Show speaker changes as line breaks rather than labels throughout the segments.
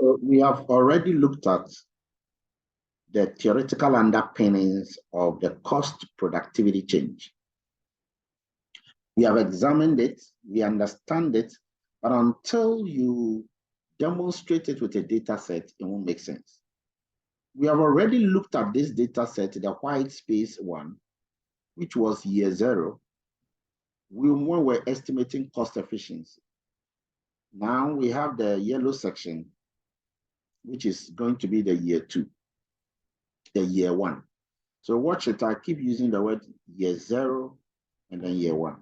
So we have already looked at the theoretical underpinnings of the cost productivity change. We have examined it, we understand it, but until you demonstrate it with a data set, it won't make sense. We have already looked at this data set, the white space one, which was year 0. When we're estimating cost efficiency. Now we have the yellow section, which is going to be the year 2, the year 1. So watch it, I keep using the word year 0 and then year 1.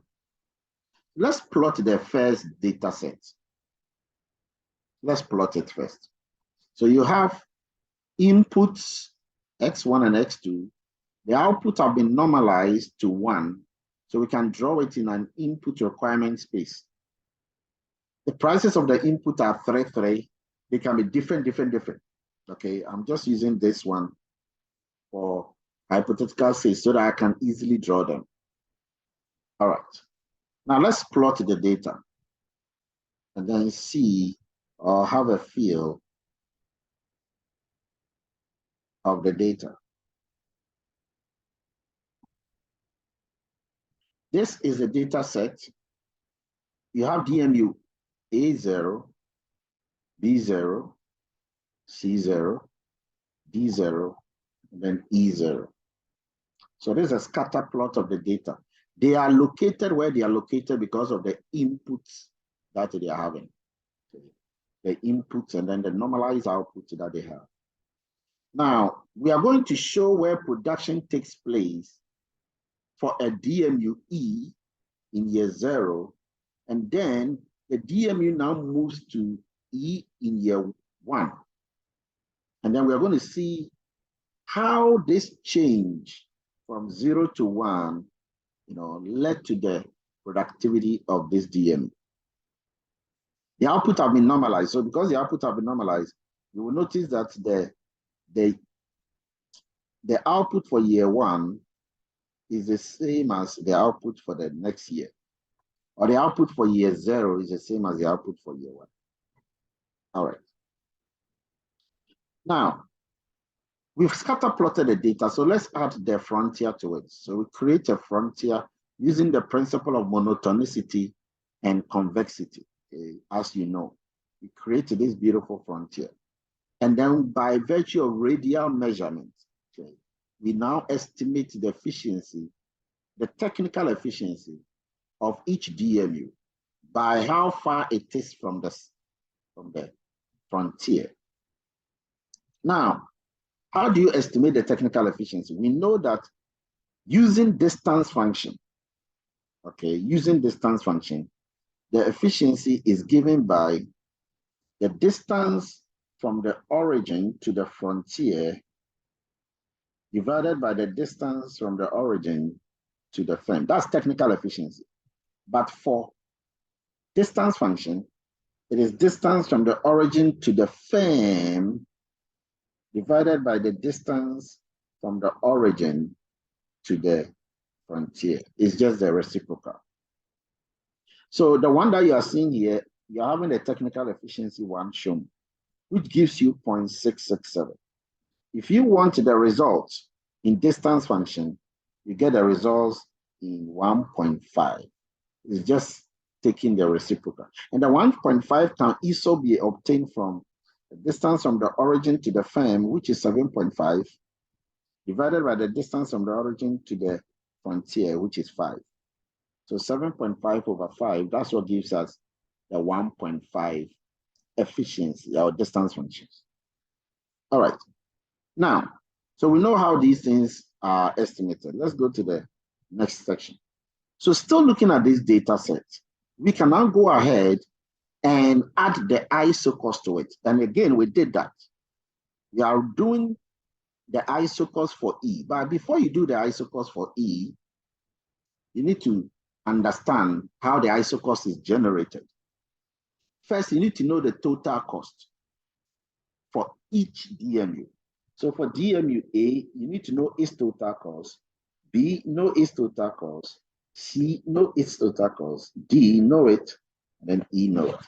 Let's plot the first data set. Let's plot it first. So you have inputs X1 and X2. The output have been normalized to 1, so we can draw it in an input requirement space. The prices of the input are 3, 3. They can be different. Okay, I'm just using this one for hypothetical sake so that I can easily draw them. All right. Now let's plot the data and then see or have a feel of the data. This is a data set. You have DMU A0, B0, C0, D0, and then E0. So this is a scatter plot of the data. They are located where they are located because of the inputs that they are having. The inputs and then the normalized output that they have. Now, we are going to show where production takes place for a DMU E in year 0, and then the DMU now moves to E in year 1. And then we are going to see how this change from 0 to 1, led to the productivity of this DMU. The output have been normalized. So because the output have been normalized, you will notice that the output for year 1 is the same as the output for the next year. Or the output for year 0 is the same as the output for year 1. All right. Now, we've scatter plotted the data, so let's add the frontier to it. So we create a frontier using the principle of monotonicity and convexity. Okay? As you know, we created this beautiful frontier. And then by virtue of radial measurement, okay, we now estimate the efficiency, the technical efficiency of each DMU by how far it is from the frontier. Now, how do you estimate the technical efficiency? We know that using distance function, okay, using distance function, the efficiency is given by the distance from the origin to the frontier divided by the distance from the origin to the firm. That's technical efficiency. But for distance function, it is distance from the origin to the firm divided by the distance from the origin to the frontier. It's just the reciprocal. So the one that you are seeing here, you're having a technical efficiency one shown, which gives you 0.667. If you want the results in distance function, you get the results in 1.5. It's just taking the reciprocal. And the 1.5 can also be obtained from the distance from the origin to the firm, which is 7.5, divided by the distance from the origin to the frontier, which is 5. So 7.5 over 5, that's what gives us the 1.5 efficiency, our distance functions. All right. Now, so we know how these things are estimated. Let's go to the next section. So still looking at this data set, we can now go ahead and add the ISO cost to it. And again, we did that. We are doing the ISO cost for E. But before you do the ISO cost for E, you need to understand how the ISO cost is generated. First, you need to know the total cost for each DMU. So for DMU A, you need to know its total cost. B, know its total cost. C, know its total cost. D, know it. And then E, know it.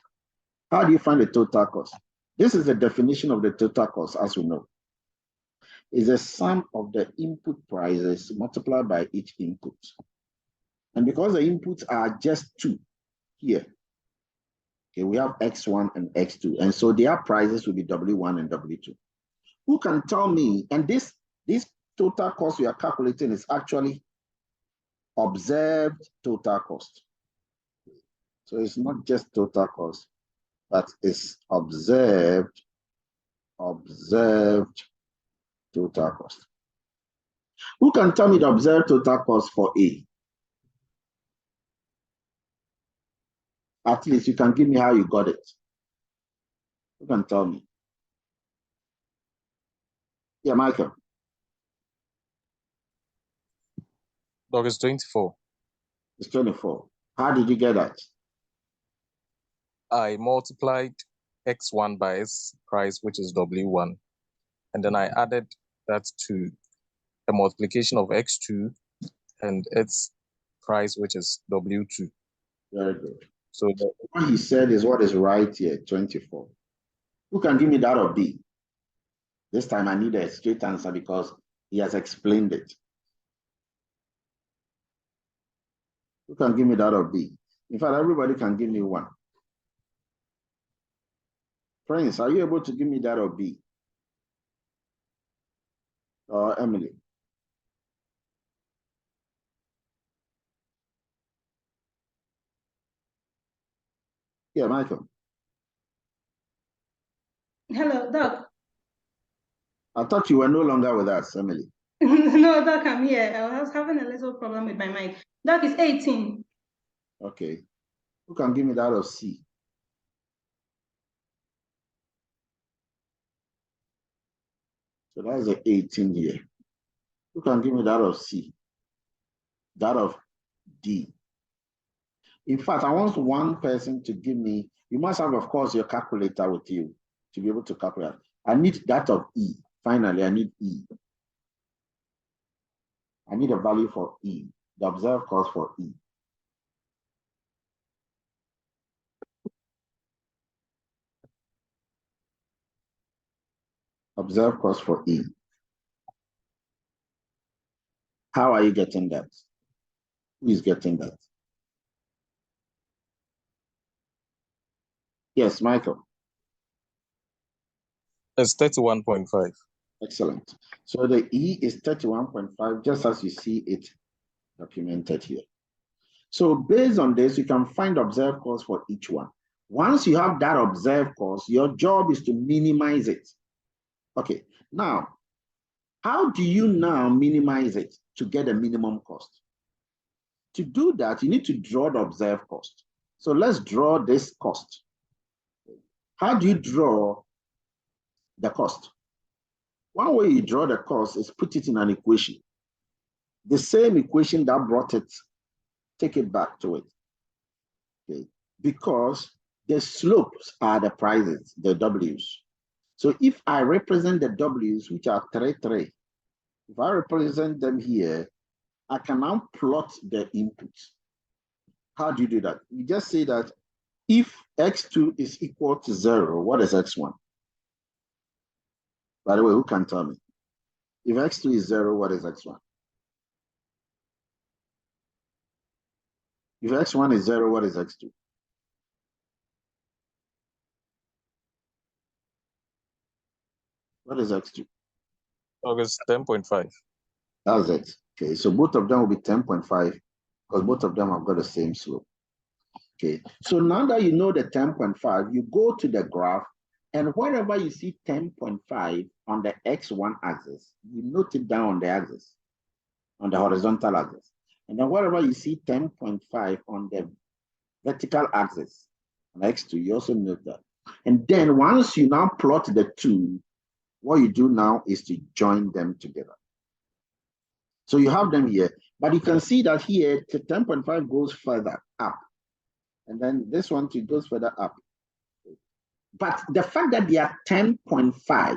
How do you find the total cost? This is the definition of the total cost, as we know. Is a sum of the input prices multiplied by each input. And because the inputs are just two here, okay, we have X1 and X2. And so their prices will be W1 and W2. Who can tell me, and this total cost we are calculating is actually observed total cost. So it's not just total cost, but it's observed total cost. Who can tell me the observed total cost for A? At least you can give me how you got it. Who can tell me? Yeah, Michael.
Doc, it's 24.
It's 24. How did you get that?
I multiplied X1 by its price, which is W1. And then I added that to a multiplication of X2 and its price, which is W2.
Very good.
So
what he said is what is right here, 24. Who can give me that of B? This time I need a straight answer because he has explained it. Who can give me that of B? In fact, everybody can give me one. Prince, are you able to give me that of B? Or Emily? Yeah, Michael.
Hello, Doc.
I thought you were no longer with us, Emily.
No, Doc, I'm here. I was having a little problem with my mic. Doc is 18.
Okay. Who can give me that of C? So that is a 18 here. Who can give me that of C? That of D? In fact, I want one person to give me, you must have, of course, your calculator with you to be able to calculate. I need that of E. Finally, I need E. I need a value for E, the observed cost for E. Observed cost for E. How are you getting that? Who is getting that? Yes, Michael.
it's 31.5.
Excellent. So the E is 31.5, just as you see it documented here. So based on this, you can find observed cost for each one. Once you have that observed cost, your job is to minimize it. Okay, now, how do you now minimize it to get a minimum cost? To do that, you need to draw the observed cost. So let's draw this cost. How do you draw the cost? One way you draw the cost is put it in an equation. The same equation that brought it, take it back to it. Okay, because the slopes are the prices, the W's. So if I represent the W's, which are 3, 3, if I represent them here, I can now plot the inputs. How do you do that? You just say that if X2 is equal to 0, what is X1? By the way, who can tell me? If X2 is 0, what is X1? If X1 is 0, what is X2? What is X2?
August 10.5.
That's it. Okay, so both of them will be 10.5 because both of them have got the same slope. Okay, so now that you know the 10.5, you go to the graph, and wherever you see 10.5 on the X1 axis, you note it down on the axis, on the horizontal axis. And then wherever you see 10.5 on the vertical axis, on X2, you also note that. And then once you now plot the two, what you do now is to join them together. So you have them here, but you can see that here, the 10.5 goes further up. And then this one too goes further up. But the fact that they are 10.5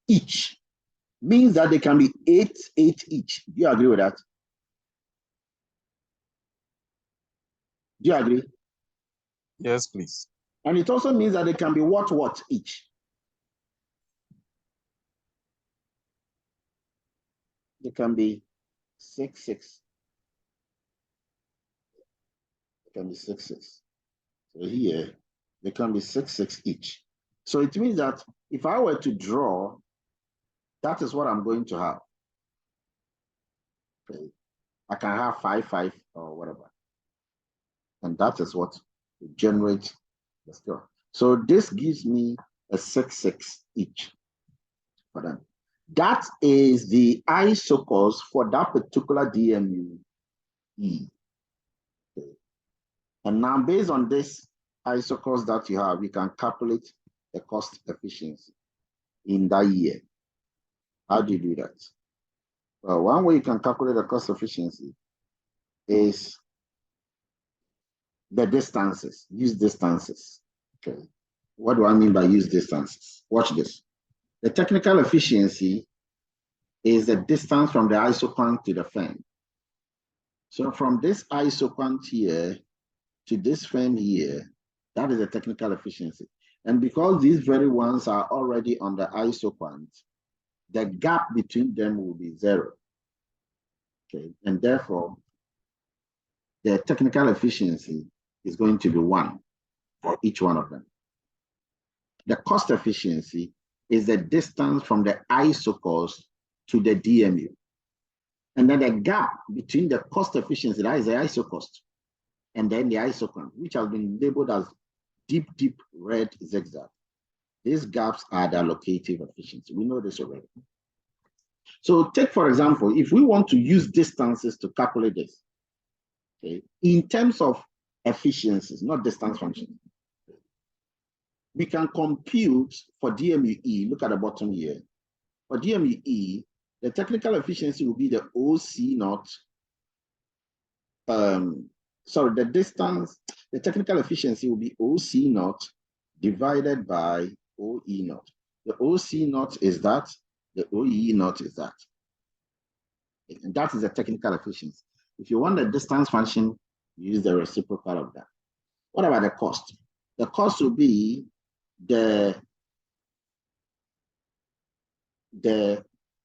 each means that they can be 8, 8 each. Do you agree with that? Do you agree?
Yes, please.
And it also means that they can be what each? It can be 6, 6. It can be 6, 6. So here, they can be 6, 6 each. So it means that if I were to draw, that is what I'm going to have. Okay. I can have 5, 5 or whatever. And that is what generates the score. So this gives me a 6, 6 each for them. That is the isocos for that particular DMU E. Okay. And now based on this isocos that you have, you can calculate the cost efficiency in that year. How do you do that? Well, one way you can calculate the cost efficiency is the distances, use distances. Okay. What do I mean by use distances? Watch this. The technical efficiency is the distance from the isoquant to the firm. So from this isoquant here to this firm here, that is the technical efficiency. And because these very ones are already on the isoquant, the gap between them will be 0. Okay, and therefore, the technical efficiency is going to be 1 for each one of them. The cost efficiency is the distance from the isocost to the DMU. And then the gap between the cost efficiency, that is the isocost, and then the isoquant, which has been labeled as deep, deep red zigzag. These gaps are the allocative efficiency. We know this already. So take, for example, if we want to use distances to calculate this, okay, in terms of efficiencies, not distance functions, we can compute for DMUE, look at the bottom here. For DMUE, the technical efficiency will be the OC naught. The distance, the technical efficiency will be OC naught divided by OE naught. The OC naught is that, the OE naught is that. And that is the technical efficiency. If you want the distance function, use the reciprocal of that. What about the cost? The cost will be the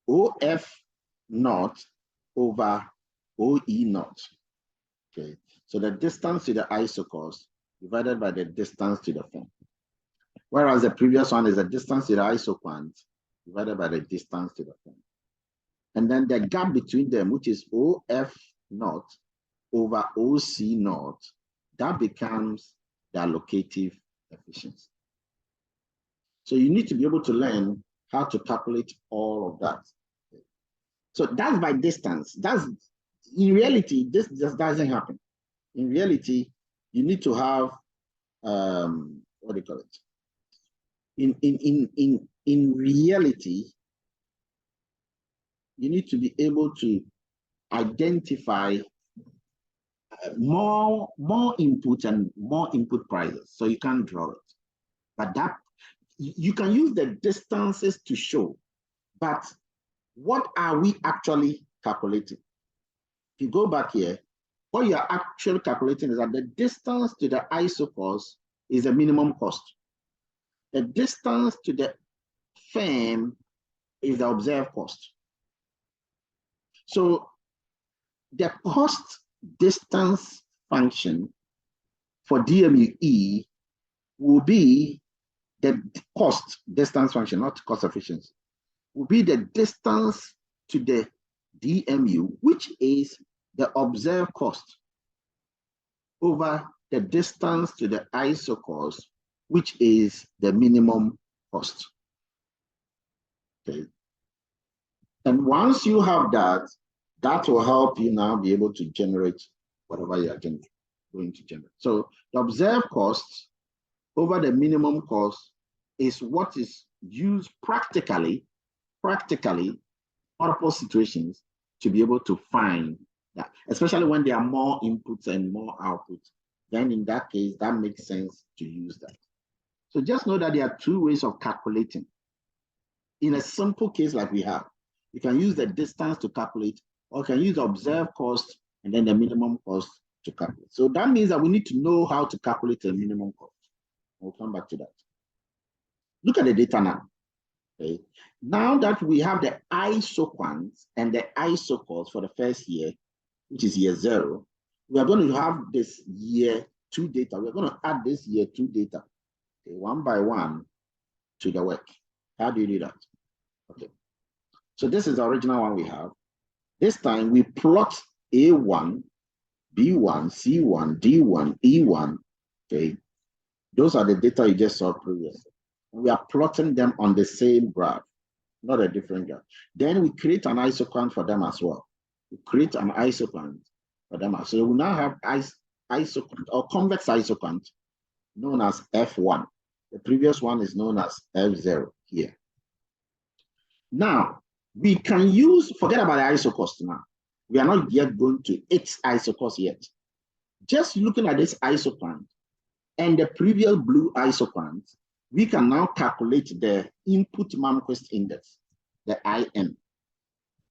OF naught over OE naught. Okay, so the distance to the isocost divided by the distance to the firm. Whereas the previous one is the distance to the isoquant divided by the distance to the firm. And then the gap between them, which is OF naught over OC naught, that becomes the allocative efficiency. So you need to be able to learn how to calculate all of that. So that's by distance. That's in reality, this just doesn't happen. In reality, you need to have what do you call it? In reality, you need to be able to identify more input and more input prices, so you can draw it. But that you can use the distances to show, but what are we actually calculating? If you go back here, what you're actually calculating is that the distance to the isocost is the minimum cost. The distance to the firm is the observed cost. So the cost distance function for DMUE will be the cost distance function, not cost efficiency, will be the distance to the DMU, which is the observed cost, over the distance to the isocost, which is the minimum cost. Okay. And once you have that, that will help you now be able to generate whatever you are going to generate. So the observed cost over the minimum cost is what is used practically, multiple situations to be able to find that, especially when there are more inputs and more outputs. Then in that case, that makes sense to use that. So just know that there are two ways of calculating. In a simple case like we have, you can use the distance to calculate, or you can use the observed cost and then the minimum cost to calculate. So that means that we need to know how to calculate the minimum cost. We'll come back to that. Look at the data now. Okay. Now that we have the isoquants and the isocause for the first year, which is year 0, we are going to have this year 2 data. We're going to add this year 2 data, okay, one by one to the work. How do you do that? Okay. So this is the original one we have. This time we plot A1, B1, C1, D1, E1. Okay. Those are the data you just saw previously. We are plotting them on the same graph, not a different graph. Then we create an isoquant for them as well. We create an isoquant for them. So we now have isoquant or convex isoquant known as F1. The previous one is known as F0 here. Now, we can use, forget about the isocause now. We are not yet going to its isocause yet. Just looking at this isoquant and the previous blue isoquant, we can now calculate the input Malmquist index, the IM,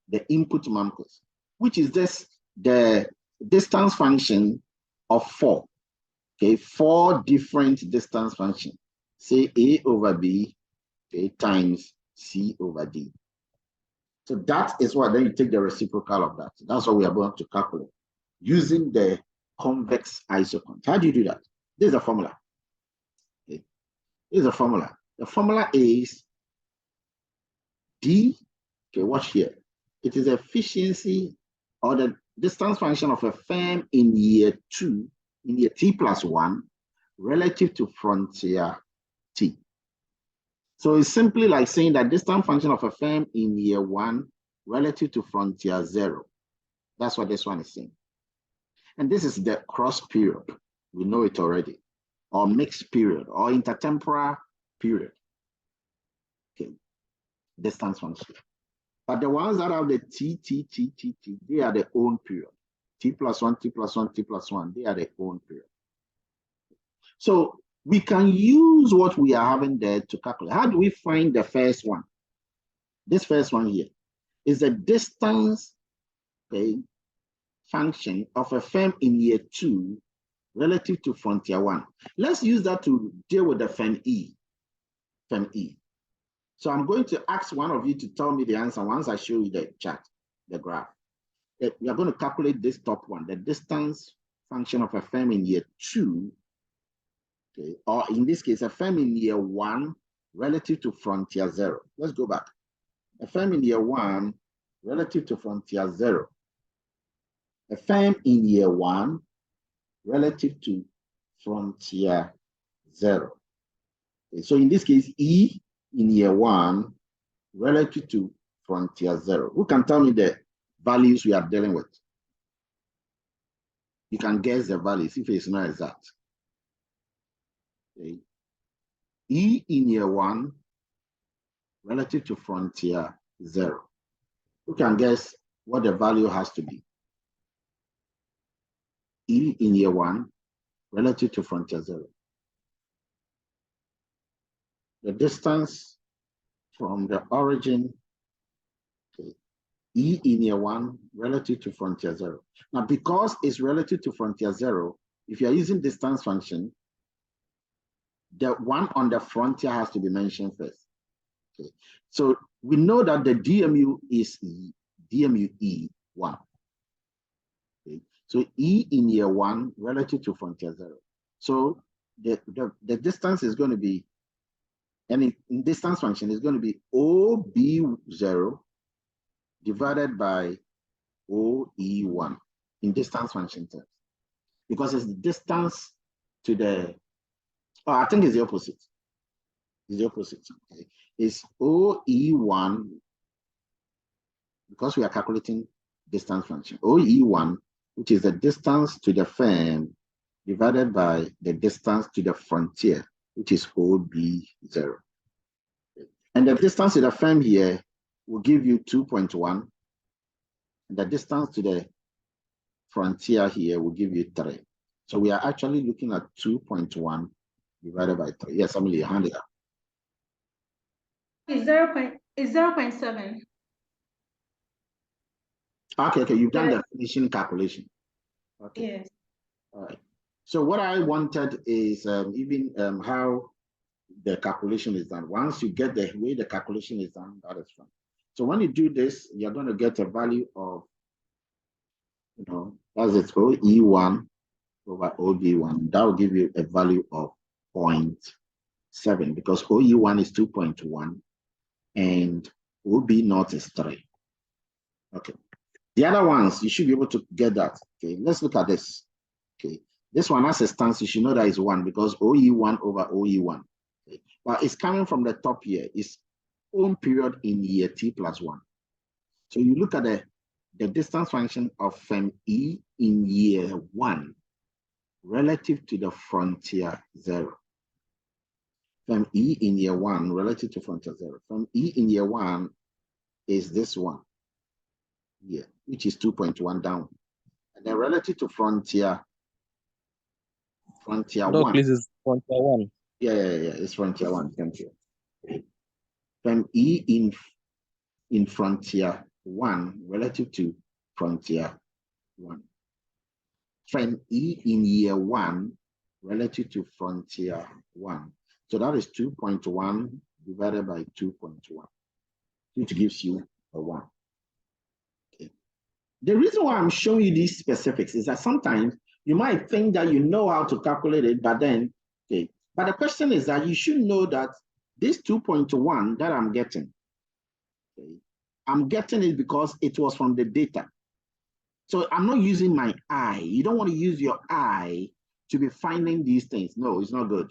the input Malmquist, which is the distance function of 4. Okay, 4 different distance functions. Say A over B, okay, times C over D. So that is what, then you take the reciprocal of that. That's what we are going to calculate using the convex isoquant. How do you do that? This is a formula. Okay. This is a formula. The formula is D, okay, watch here. It is efficiency or the distance function of a firm in year 2, in year T+1, relative to frontier T. So it's simply like saying that distance function of a firm in year 1 relative to frontier 0. That's what this one is saying. And this is the cross period. We know it already. Or mixed period, or intertemporal period. Okay, distance function. But the ones that have the T, they are their own period. T+1, T+1, T+1, they are their own period. So we can use what we are having there to calculate. How do we find the first one? This first one here is the distance, okay, function of a firm in year 2 relative to frontier 1. Let's use that to deal with the firm E. Firm E. So I'm going to ask one of you to tell me the answer once I show you the chart, the graph. We are going to calculate this top one, the distance function of a firm in year 2, okay, or in this case, a firm in year 1 relative to frontier 0. Let's go back. A firm in year 1 relative to frontier 0. A firm in year 1 relative to frontier 0. Okay, so in this case, E in year 1 relative to frontier 0. Who can tell me the values we are dealing with? You can guess the values if it's not exact. Okay. E in year 1 relative to frontier 0. Who can guess what the value has to be? E in year 1 relative to frontier 0. The distance from the origin, okay, E in year 1 relative to frontier 0. Now, because it's relative to frontier 0, if you are using distance function, the one on the frontier has to be mentioned first. Okay. So we know that the DMU is DMU E1. Okay. So E in year 1 relative to frontier 0. So the distance is going to be, and in distance function is going to be OB0 divided by OE1 in distance function terms. Because it's the distance to the, oh, I think it's the opposite. It's the opposite. Okay. It's OE1, because we are calculating distance function. OE1, which is the distance to the firm divided by the distance to the frontier, which is OB0. And the distance to the firm here will give you 2.1. And the distance to the frontier here will give you 3. So we are actually looking at 2.1 divided by 3. Yes, Emily, hand it up.
It's 0.7.
Okay, you've done the finishing calculation. Okay.
Yes.
All right. So what I wanted is even how the calculation is done. Once you get the way the calculation is done, that is fine. So when you do this, you're going to get a value of, that's it, OE1 over OB1. That will give you a value of 0.7 because OE1 is 2.1 and OB0 is 3. Okay. The other ones, you should be able to get that. Okay, let's look at this. Okay, this one as a stance, you should know that is 1 because OE1 over OE1. Okay. But it's coming from the top here. It's own period in year T plus 1. So you look at the distance function of firm E in year 1 relative to the frontier 0. Firm E in year 1 relative to frontier 0. Firm E in year 1 is this one here, which is 2.1 down. And then relative to frontier 1.
Please, is frontier 1.
Yeah, it's frontier 1. Thank you. Firm E in frontier 1 relative to frontier 1. Firm E in year 1 relative to frontier 1. So that is 2.1 divided by 2.1, which gives you a 1. Okay. The reason why I'm showing you these specifics is that sometimes you might think that you know how to calculate it, but then, okay. But the question is that you should know that this 2.1 that I'm getting, okay, I'm getting it because it was from the data. So I'm not using my eye. You don't want to use your eye to be finding these things. No, it's not good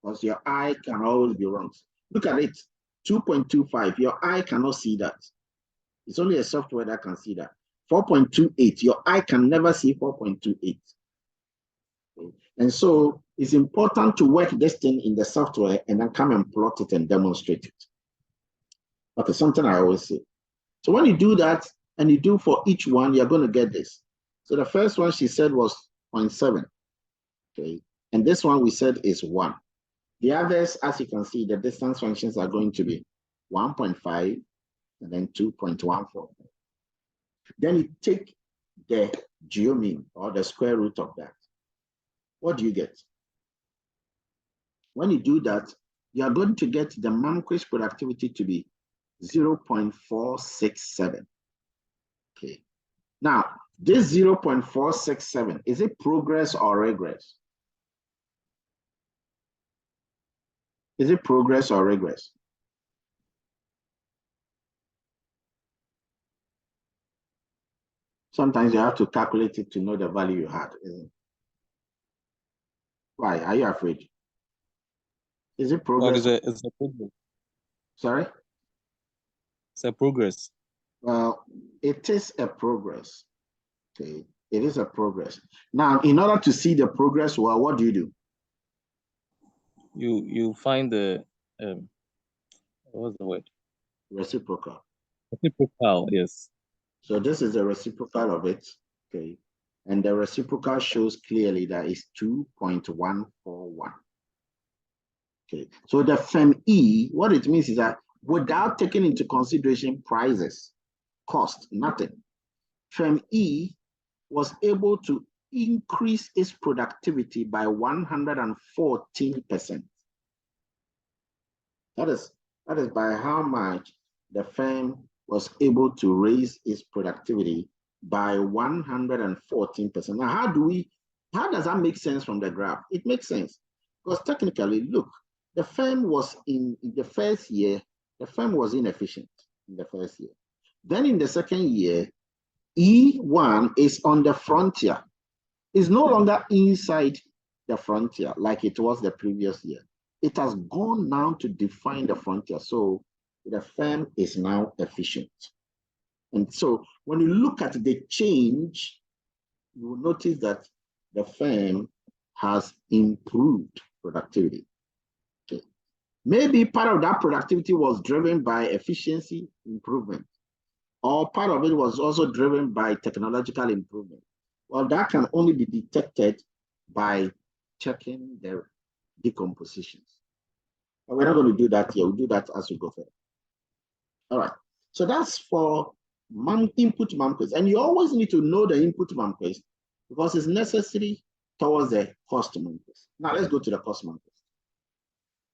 because your eye can always be wrong. Look at it, 2.25. Your eye cannot see that. It's only a software that can see that. 4.28, your eye can never see 4.28. Okay. And so it's important to work this thing in the software and then come and plot it and demonstrate it. Okay, something I always say. So when you do that, and you do for each one, you're going to get this. So the first one she said was 0.7. Okay. And this one we said is 1. The others, as you can see, the distance functions are going to be 1.5 and then 2.14. Then you take the geomean or the square root of that. What do you get? When you do that, you are going to get the Manquist productivity to be 0.467. Okay. Now, this 0.467, is it progress or regress? Is it progress or regress? Sometimes you have to calculate it to know the value you had, isn't it? Why? Are you afraid? Is it progress?
It's a progress.
Sorry?
It's a progress.
Well, it is a progress. Okay, it is a progress. Now, in order to see the progress, well, what do you do?
You find the what's the word?
Reciprocal.
Reciprocal, yes.
So this is the reciprocal of it. Okay, and the reciprocal shows clearly that it's 2.141. Okay, so the firm E, what it means is that without taking into consideration prices, cost, nothing, firm E was able to increase its productivity by 114%. That is by how much the firm was able to raise its productivity by 114%. Now, how does that make sense from the graph? It makes sense because technically, look, the firm was in the first year, the firm was inefficient in the first year. Then in the second year, E1 is on the frontier. It's no longer inside the frontier like it was the previous year. It has gone now to define the frontier. So the firm is now efficient. And so when you look at the change, you will notice that the firm has improved productivity. Okay. Maybe part of that productivity was driven by efficiency improvement, or part of it was also driven by technological improvement. Well, that can only be detected by checking the decompositions. But we're not going to do that here. We'll do that as we go further. All right. So that's for input Manquist. And you always need to know the input Manquist because it's necessary towards the cost Manquist. Now let's go to the cost Manquist.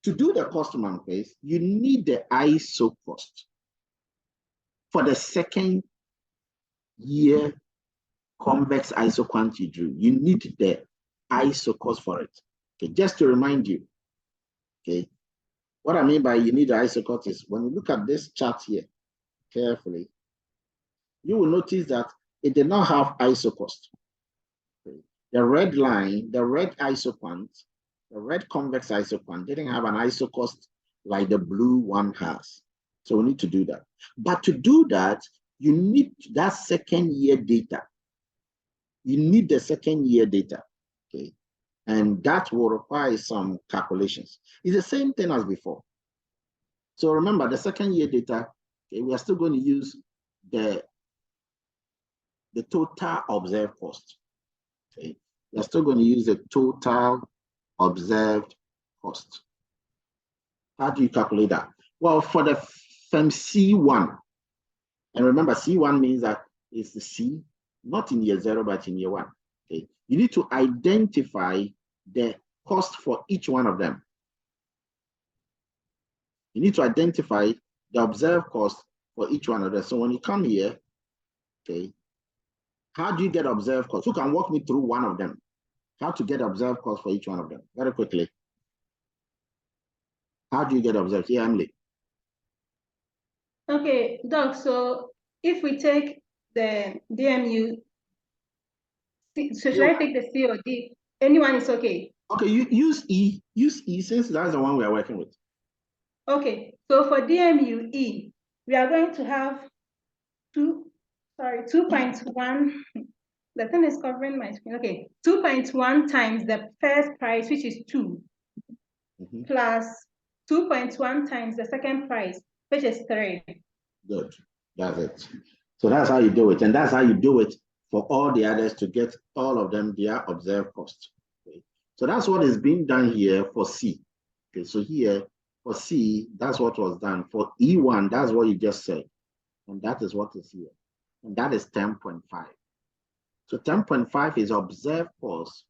To do the cost manifest, you need the ISO cost for the second year convex ISO quantity you drew. You need the ISO cost for it. Okay, just to remind you, okay, what I mean by you need the ISO cost is when you look at this chart here carefully, you will notice that it did not have ISO cost. Okay. The red line, the red ISO quant, the red convex ISO quant didn't have an ISO cost like the blue one has. So we need to do that. But to do that, you need that second year data. You need the second year data, okay? And that will require some calculations. It's the same thing as before. So remember the second year data, okay, we are still going to use the total observed cost, okay? We are still going to use the total observed cost. How do you calculate that? Well, for the from C1, and remember C1 means that it's the C, not in year 0, but in year 1. Okay, you need to identify the cost for each one of them. You need to identify the observed cost for each one of them. So when you come here, okay, how do you get observed cost? Who can walk me through one of them? How to get observed cost for each one of them? Very quickly. How do you get observed? Yeah, Emily.
Okay, Doc, so if we take the DMU, so should I take the C or D? Anyone is okay.
Okay, you use E. Use E since that's the one we are working with.
Okay, so for DMUE, we are going to have 2.1. The thing is covering my screen. Okay, 2.1 times the first price, which is 2, plus 2.1 times the second price, which is 3.
Good, that's it. So that's how you do it, and that's how you do it for all the others to get all of them their observed cost. Okay. So that's what is being done here for C. Okay, so here for C, that's what was done. For E1, that's what you just said, and that is what is here, and that is 10.5. So 10.5 is observed cost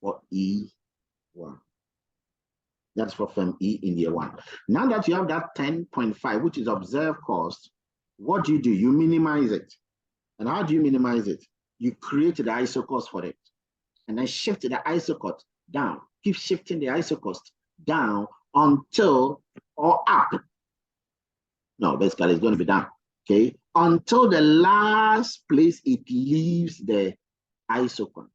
for E1. That's for firm E in year 1. Now that you have that 10.5, which is observed cost, what do? You minimize it. And how do you minimize it? You create the ISO cost for it, and then shift the ISO cost down. Keep shifting the ISO cost down until, or up. No, basically it's going to be down, okay? Until the last place it leaves the ISO quant.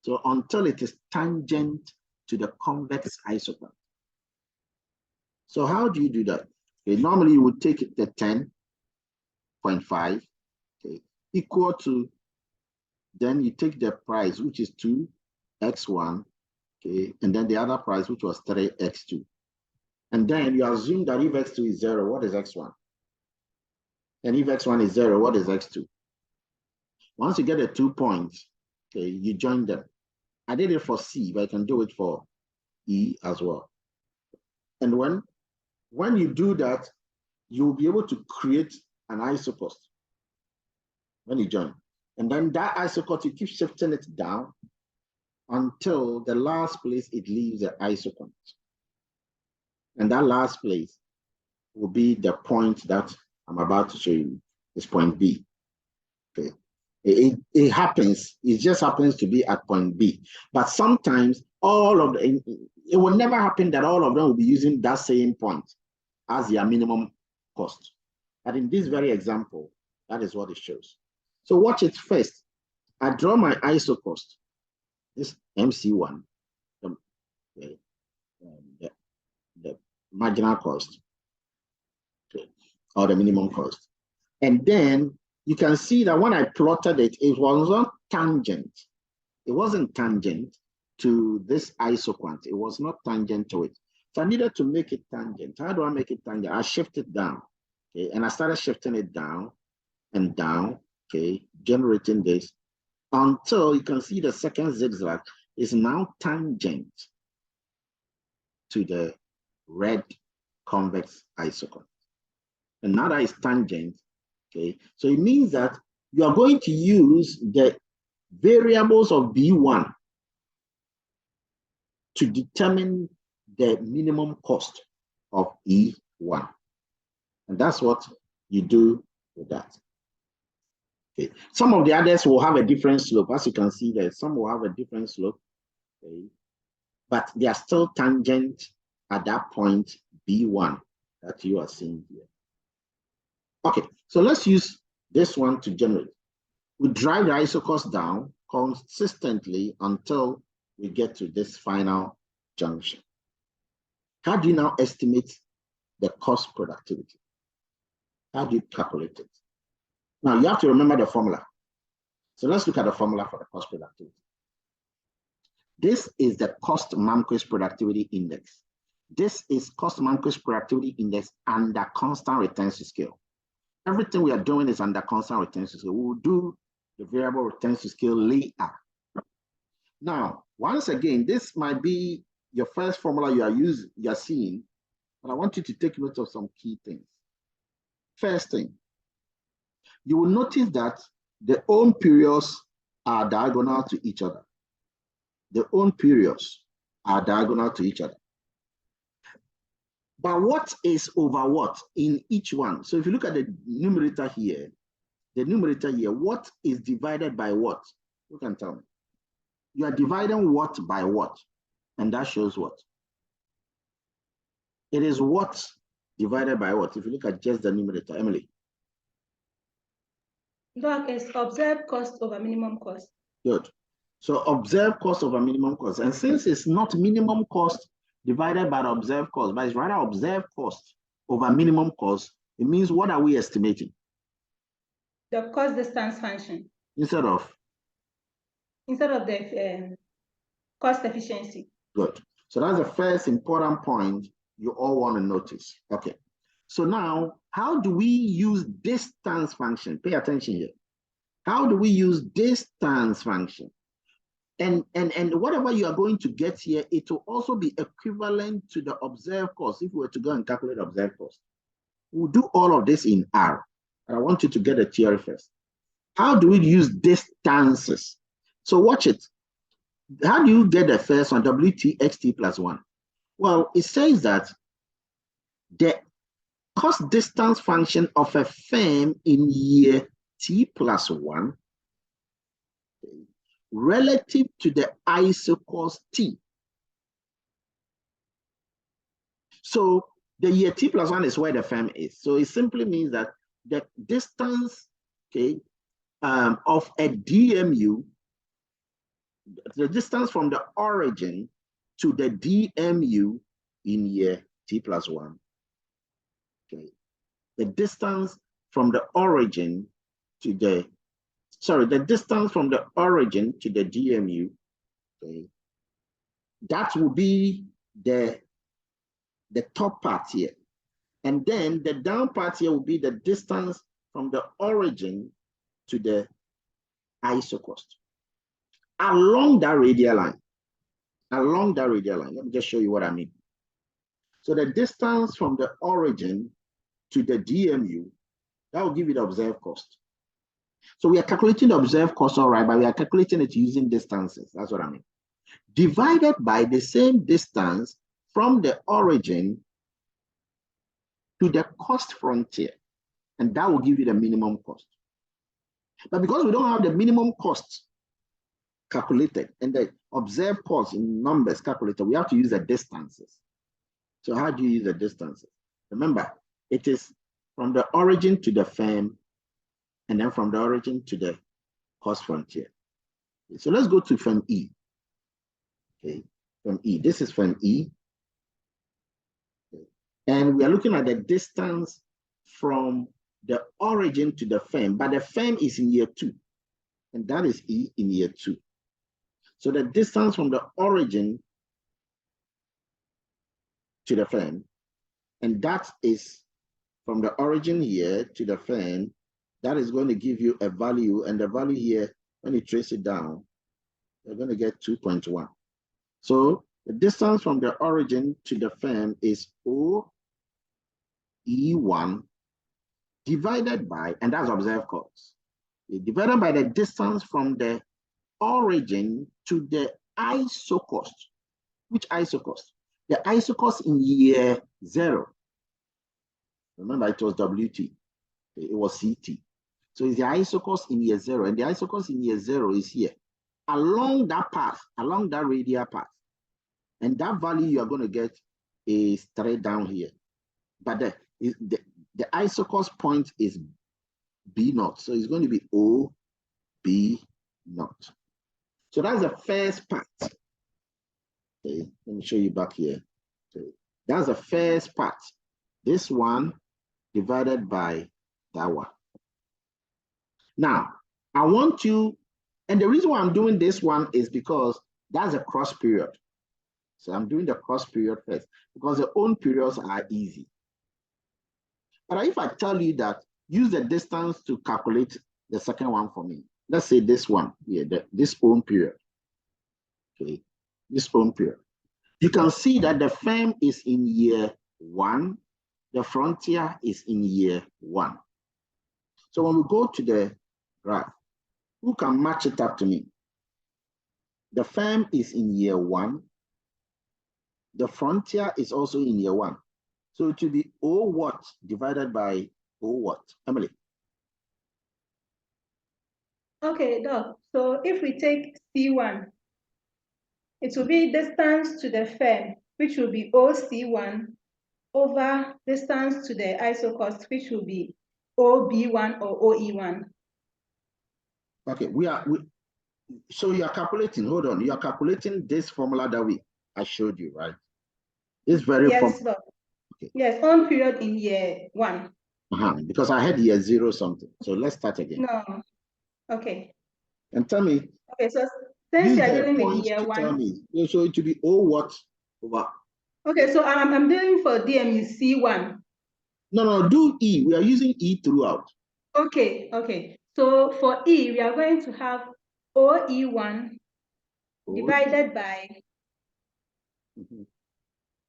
So until it is tangent to the convex ISO quant. So how do you do that? Okay, normally you would take the 10.5, okay, equal to, then you take the price, which is 2x1, okay, and then the other price, which was 3x2. And then you assume that if x2 is 0, what is x1? And if x1 is 0, what is x2? Once you get the 2 points, okay, you join them. I did it for C, but I can do it for E as well. And when you do that, you'll be able to create an ISO cost when you join. And then that ISO cost, you keep shifting it down until the last place it leaves the ISO quant. And that last place will be the point that I'm about to show you, is point B. Okay. It happens, it just happens to be at point B. But sometimes all of the, it will never happen that all of them will be using that same point as their minimum cost. But in this very example, that is what it shows. So watch it first. I draw my ISO cost, this MC1, the marginal cost, okay, or the minimum cost. And then you can see that when I plotted it, it was not tangent. It wasn't tangent to this ISO quant. It was not tangent to it. So I needed to make it tangent. How do I make it tangent? I shift it down, okay? And I started shifting it down and down, okay? Generating this until you can see the second zigzag is now tangent to the red convex ISO quant. And now that is tangent, okay? So it means that you are going to use the variables of B1 to determine the minimum cost of E1. And that's what you do with that. Okay. Some of the others will have a different slope. As you can see there, some will have a different slope. Okay. But they are still tangent at that point B1 that you are seeing here. Okay, so let's use this one to generate. We drive the isocost down consistently until we get to this final junction. How do you now estimate the cost productivity? How do you calculate it? Now you have to remember the formula. So let's look at the formula for the cost productivity. This is the cost Malmquist productivity index. This is cost Malmquist productivity index under constant retention scale. Everything we are doing is under constant retention scale. We will do the variable retention scale later. Now, once again, this might be your first formula you are seeing, but I want you to take note of some key things. First thing, you will notice that the own periods are diagonal to each other. The own periods are diagonal to each other. But what is over what in each one? So if you look at the numerator here, what is divided by what? You can tell me. You are dividing what by what? And that shows what? It is what divided by what? If you look at just the numerator, Emily.
Doc, is observed cost over minimum cost.
Good. So observed cost over minimum cost. And since it's not minimum cost divided by the observed cost, but it's rather observed cost over minimum cost, it means what are we estimating?
The cost distance function.
Instead of
the cost efficiency.
Good. So that's the first important point you all want to notice. Okay. So now, how do we use distance function? Pay attention here. How do we use distance function? And whatever you are going to get here, it will also be equivalent to the observed cost if we were to go and calculate observed cost. We'll do all of this in R. And I want you to get a theory first. How do we use distances? So watch it. How do you get the first one, WTXT plus 1? Well, it says that the cost distance function of a firm in year T plus 1 relative to the isocost T. So the year T plus 1 is where the firm is. So it simply means that the distance, okay, of a DMU, the distance from the origin to the DMU in year T plus 1. Okay. The distance from the origin to the, the distance from the origin to the DMU, okay, that will be the top part here. And then the down part here will be the distance from the origin to the isocost. Along that radial line, let me just show you what I mean. So the distance from the origin to the DMU, that will give you the observed cost. So we are calculating the observed cost, all right, but we are calculating it using distances. That's what I mean. Divided by the same distance from the origin to the cost frontier, and that will give you the minimum cost. But because we don't have the minimum cost calculated and the observed cost in numbers calculated, we have to use the distances. So how do you use the distances? Remember, it is from the origin to the firm, and then from the origin to the cost frontier. So let's go to firm E. Okay, firm E. This is firm E. Okay. And we are looking at the distance from the origin to the firm, but the firm is in year 2, and that is E in year 2. So the distance from the origin to the firm, and that is from the origin here to the firm, that is going to give you a value, and the value here, when you trace it down, you're going to get 2.1. So the distance from the origin to the firm is OE1 divided by, and that's observed cost, divided by the distance from the origin to the isocost. Which isocost? The isocost in year 0, remember it was WT, it was CT. So it's the isocost in year 0, and the isocost in year 0 is here, along that path, along that radial path. And that value you are going to get is straight down here. But the isocost point is B0. So it's going to be O, B0. So that's the first part. Okay, let me show you back here. Okay. That's the first part. This one divided by that one. Now, I want you, and the reason why I'm doing this one is because that's a cross period. So I'm doing the cross period first because the own periods are easy. But if I tell you that use the distance to calculate the second one for me, let's say this one here, this own period. Okay, this own period. You can see that the firm is in year 1, the frontier is in year 1. So when we go to the graph, who can match it up to me? The firm is in year 1. The frontier is also in year 1. So it will be O what divided by O what? Emily.
Okay, Doc. So if we take C1, it will be distance to the firm, which will be OC1 over distance to the isocost, which will be OB1 or OE1.
Okay, so you are calculating, hold on, you are calculating this formula that I showed you, right? This very
yes, Doc. Okay. Yes, on period in year 1.
Because I had year 0 something. So let's start again.
No. Okay.
And tell me.
Okay, so since you are dealing with year 1.
Tell me. So it will be O what over.
Okay, so I'm dealing for DMU C1.
No, do E. We are using E throughout.
Okay. So for E, we are going to have OE1 divided by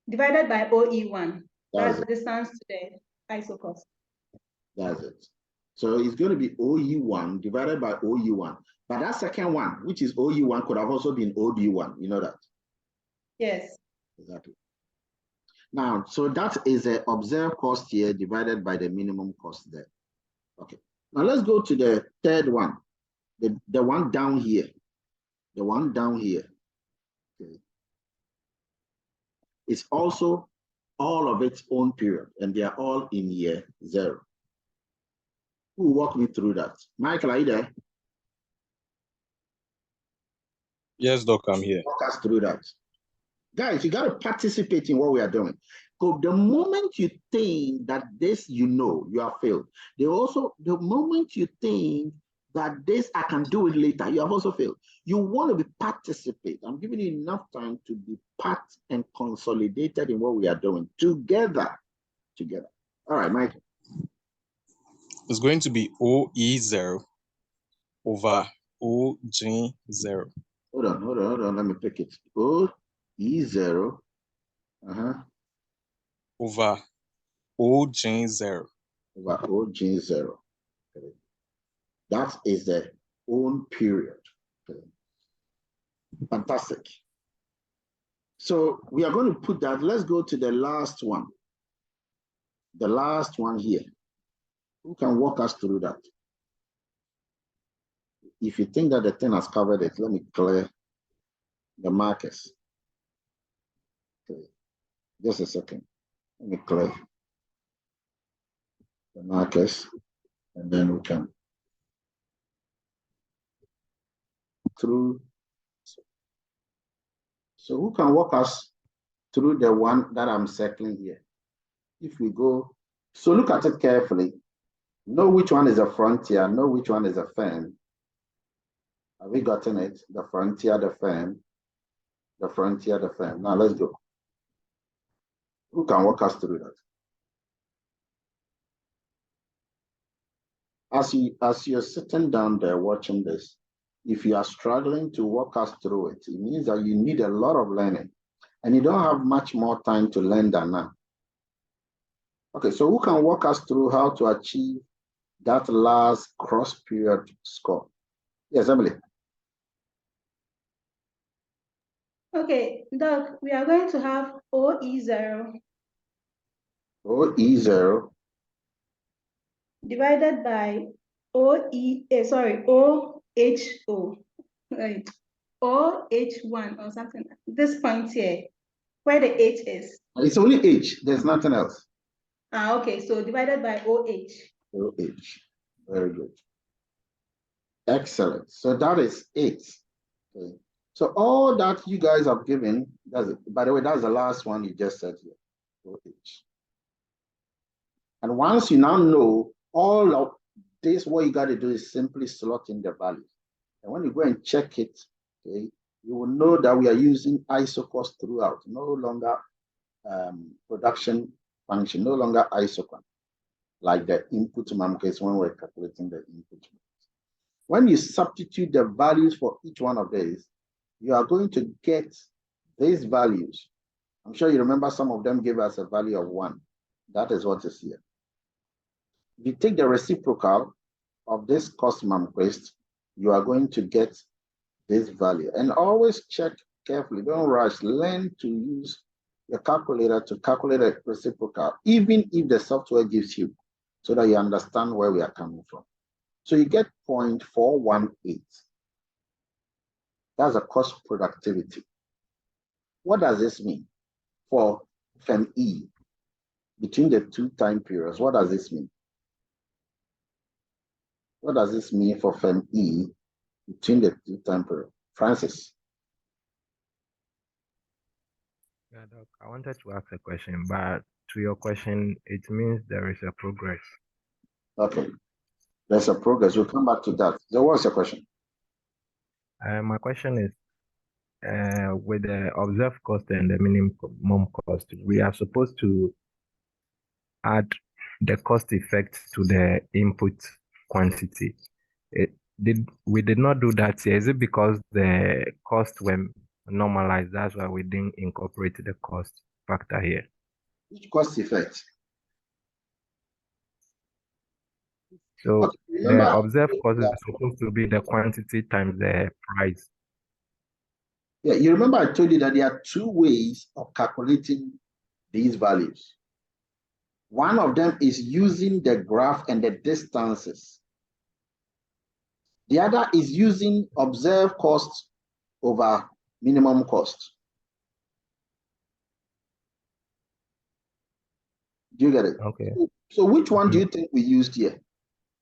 divided by OE1. That's the distance to the isocost.
That's it. So it's going to be OE1 divided by OE1. But that second one, which is OE1, could have also been OB1. You know that?
Yes.
Exactly. Now, so that is the observed cost here divided by the minimum cost there. Okay. Now let's go to the third one, the one down here. The one down here. Okay. It's also all of its own period, and they are all in year 0. Who will walk me through that? Michael, are you there?
Yes, Doc, I'm here.
Walk us through that. Guys, you got to participate in what we are doing. Because the moment you think that this, you have failed. The moment you think that this, I can do it later, you have also failed. You want to be participate. I'm giving you enough time to be part and consolidated in what we are doing together. All right, Michael.
It's going to be OE0 over OG0.
Hold on. Let me pick it. OE0
over OG0.
Over OG0. Okay. That is the own period. Okay. Fantastic. So we are going to put that. Let's go to the last one. The last one here. Who can walk us through that? If you think that the thing has covered it, let me clear the markers. Okay. Just a second. Let me clear the markers, and then we can through. So who can walk us through the one that I'm circling here? If we go, so look at it carefully. Know which one is a frontier, know which one is a firm. Have we gotten it? The frontier, the firm, the frontier, the firm. Now let's go. Who can walk us through that? As you're sitting down there watching this, if you are struggling to walk us through it, it means that you need a lot of learning and you don't have much more time to learn than now. Okay, so who can walk us through how to achieve that last cross period score? Yes, Emily.
Okay, Doc, we are going to have OE0
OE0
divided by OHO, right? OH1 or something. This point here, where the H is.
It's only H. There's nothing else.
Okay, so divided by OH.
OH. Very good. Excellent. So that is it. Okay. So all that you guys have given, that's it. By the way, that's the last one you just said here. OH. And once you now know all of this, what you got to do is simply slot in the values. And when you go and check it, okay, you will know that we are using isocost throughout, no longer production function, no longer isocost, like the input mem case when we're calculating the input. When you substitute the values for each one of these, you are going to get these values. I'm sure you remember some of them gave us a value of 1. That is what is here. If you take the reciprocal of this cost manifest, you are going to get this value. And always check carefully, don't rush, learn to use your calculator to calculate a reciprocal, even if the software gives you, so that you understand where we are coming from. So you get 0.418. That's a cost productivity. What does this mean for FEM-E between the 2 time periods? What does this mean? What does this mean for FEM-E between the 2 time periods? Francis.
Yeah, Doc, I wanted to ask a question, but to your question, it means there is a progress.
Okay, there's a progress. We'll come back to that. So what's your question?
My question is, with the observed cost and the minimum cost, we are supposed to add the cost effect to the input quantity. We did not do that here. Is it because the costs were normalized? That's why we didn't incorporate the cost factor here.
Which cost effect?
So
Okay,
the observed cost is supposed to be the quantity times the price.
Yeah, you remember I told you that there are 2 ways of calculating these values. One of them is using the graph and the distances. The other is using observed cost over minimum cost. Do you get it?
Okay.
So which one do you think we used here?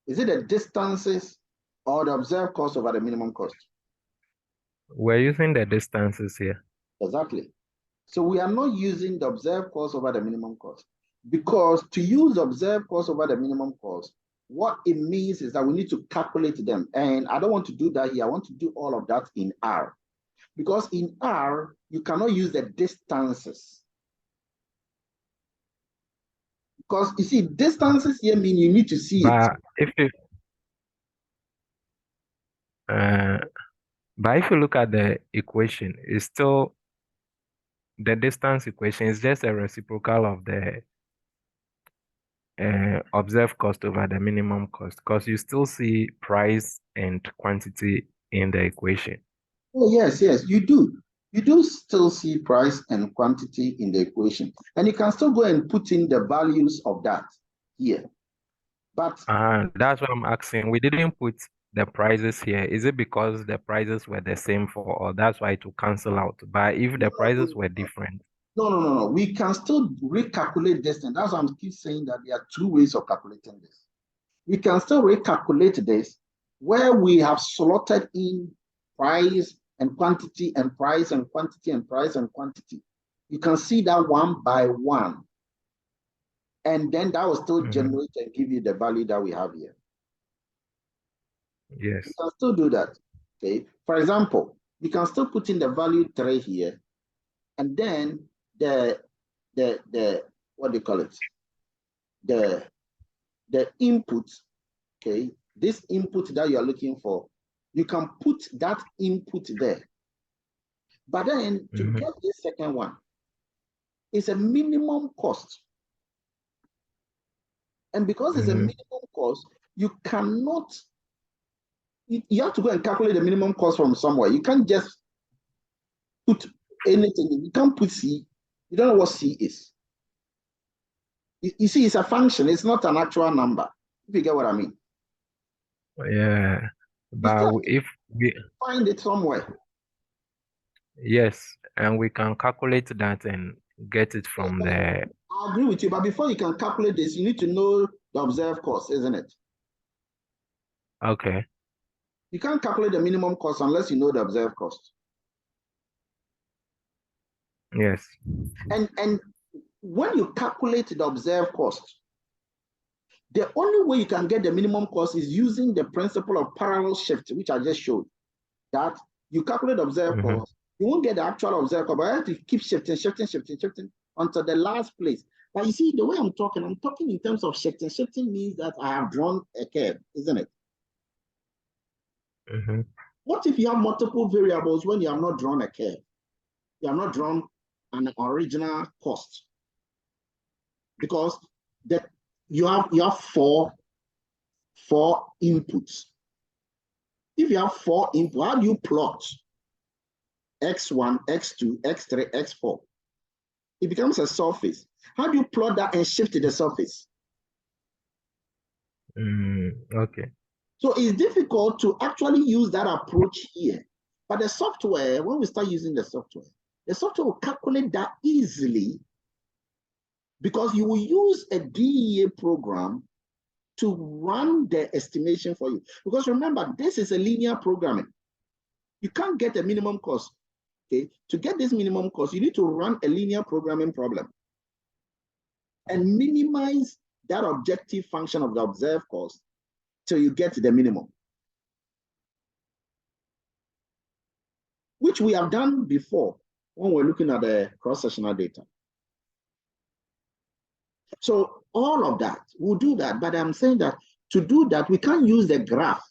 Is it the distances or the observed cost over the minimum cost?
We're using the distances here.
Exactly. So we are not using the observed cost over the minimum cost, because to use observed cost over the minimum cost, what it means is that we need to calculate them. And I don't want to do that here. I want to do all of that in R. Because in R, you cannot use the distances. Because you see, distances here mean you need to see
But
it.
if you look at the equation, it's still the distance equation is just a reciprocal of the observed cost over the minimum cost, because you still see price and quantity in the equation.
Oh, yes, you do. You do still see price and quantity in the equation. And you can still go and put in the values of that here. But
that's what I'm asking. We didn't put the prices here. Is it because the prices were the same for all? That's why to cancel out. But if the prices were different.
No. We can still recalculate this, and that's why I keep saying that there are 2 ways of calculating this. We can still recalculate this where we have slotted in price and quantity and price and quantity and price and quantity. You can see that one by one. And then that will still generate and give you the value that we have here.
Yes.
You can still do that. Okay. For example, you can still put in the value 3 here, and then the what do you call it? The input, okay, this input that you are looking for, you can put that input there. But then to get this second one, it's a minimum cost. And because it's a minimum cost, you cannot, you have to go and calculate the minimum cost from somewhere. You can't just put anything. You can't put C. You don't know what C is. You see, it's a function. It's not an actual number. If you get what I mean.
Yeah, but if we
find it somewhere.
Yes, and we can calculate that and get it from the.
I agree with you, but before you can calculate this, you need to know the observed cost, isn't it?
Okay.
You can't calculate the minimum cost unless you know the observed cost.
Yes.
And when you calculate the observed cost, the only way you can get the minimum cost is using the principle of parallel shift, which I just showed. That you calculate observed cost, you won't get the actual observed cost, but you have to keep shifting until the last place. But you see, the way I'm talking in terms of shifting. Shifting means that I have drawn a curve, isn't it? What if you have multiple variables when you have not drawn a curve? You have not drawn an original cost. Because you have four inputs. If you have 4 inputs, how do you plot x1, x2, x3, x4? It becomes a surface. How do you plot that and shift to the surface?
Okay.
So it's difficult to actually use that approach here. But the software, when we start using the software will calculate that easily, because you will use a DEA program to run the estimation for you. Because remember, this is a linear programming. You can't get a minimum cost. Okay, to get this minimum cost, you need to run a linear programming problem and minimize that objective function of the observed cost till you get to the minimum, which we have done before when we're looking at the cross-sectional data. So all of that, we'll do that, but I'm saying that to do that, we can't use the graph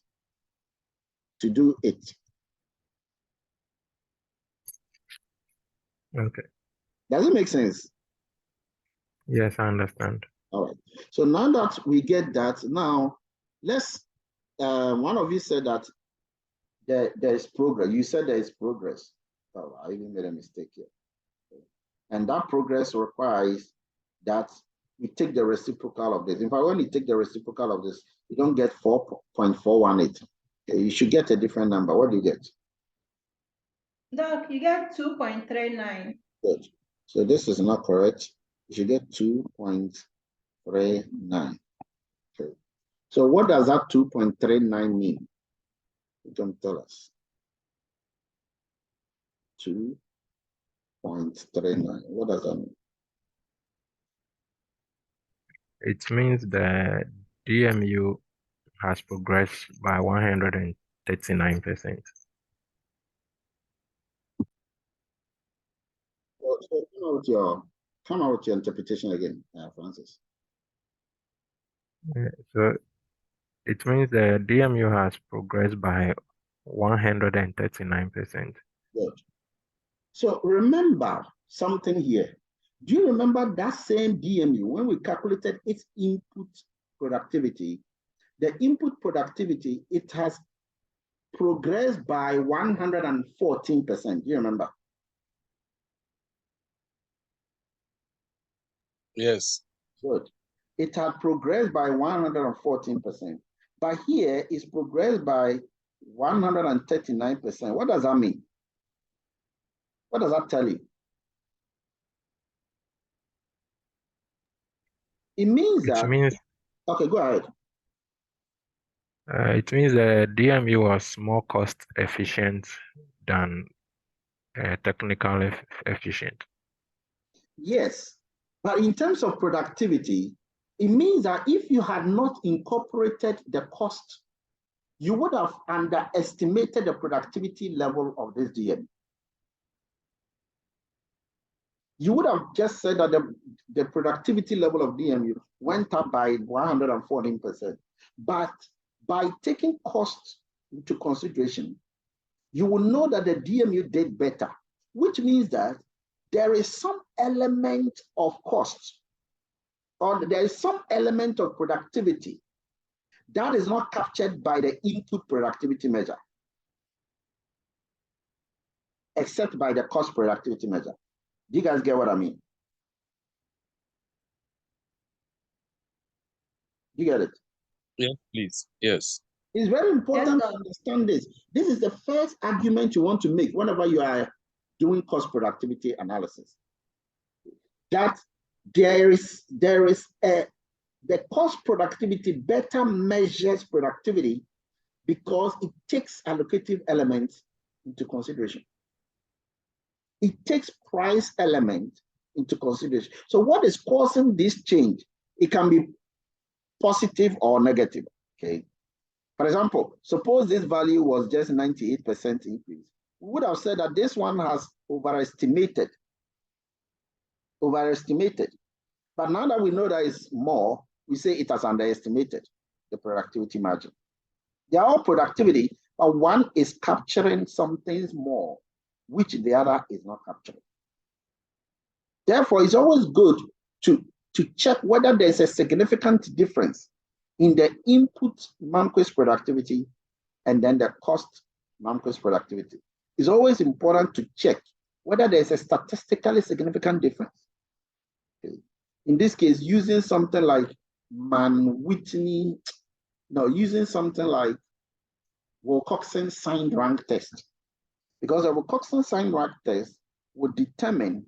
to do it.
Okay.
Does it make sense?
Yes, I understand.
All right. So now that we get that, now let's, one of you said that there is progress. You said there is progress. Oh, I even made a mistake here. And that progress requires that we take the reciprocal of this. In fact, when you take the reciprocal of this, you don't get 4.418. Okay, you should get a different number. What do you get?
Doc, you get 2.39.
Good. So this is not correct. You should get 2.39. Okay. So what does that 2.39 mean? You can tell us. 2.39. What does that mean?
It means the DMU has progressed by 139%.
So come out with your interpretation again, Francis.
So it means the DMU has progressed by 139%.
Good. So remember something here. Do you remember that same DMU when we calculated its input productivity? The input productivity, it has progressed by 114%. Do you remember?
Yes.
Good. It had progressed by 114%. But here it's progressed by 139%. What does that mean? What does that tell you? It means that. Okay, go ahead.
It means the DMU was more cost efficient than technical efficient.
Yes, but in terms of productivity, it means that if you had not incorporated the cost, you would have underestimated the productivity level of this DMU. You would have just said that the productivity level of DMU went up by 114%. But by taking costs into consideration, you will know that the DMU did better, which means that there is some element of cost, or there is some element of productivity that is not captured by the input productivity measure. except by the cost productivity measure. Do you guys get what I mean? You get it?
Yes, please. Yes.
It's very important to understand this. This is the first argument you want to make whenever you are doing cost productivity analysis. That the cost productivity better measures productivity because it takes allocative elements into consideration. It takes price element into consideration. So what is causing this change? It can be positive or negative, okay? For example, suppose this value was just 98% increase. We would have said that this one has overestimated. But now that we know that it's more, we say it has underestimated the productivity margin. They are all productivity, but one is capturing some things more, which the other is not capturing. Therefore, it's always good to check whether there's a significant difference in the input MAMQuest productivity and then the cost MAMQuest productivity. It's always important to check whether there's a statistically significant difference. Okay. In this case, using something like using something like Wilcoxon signed rank test, because a Wilcoxon signed rank test would determine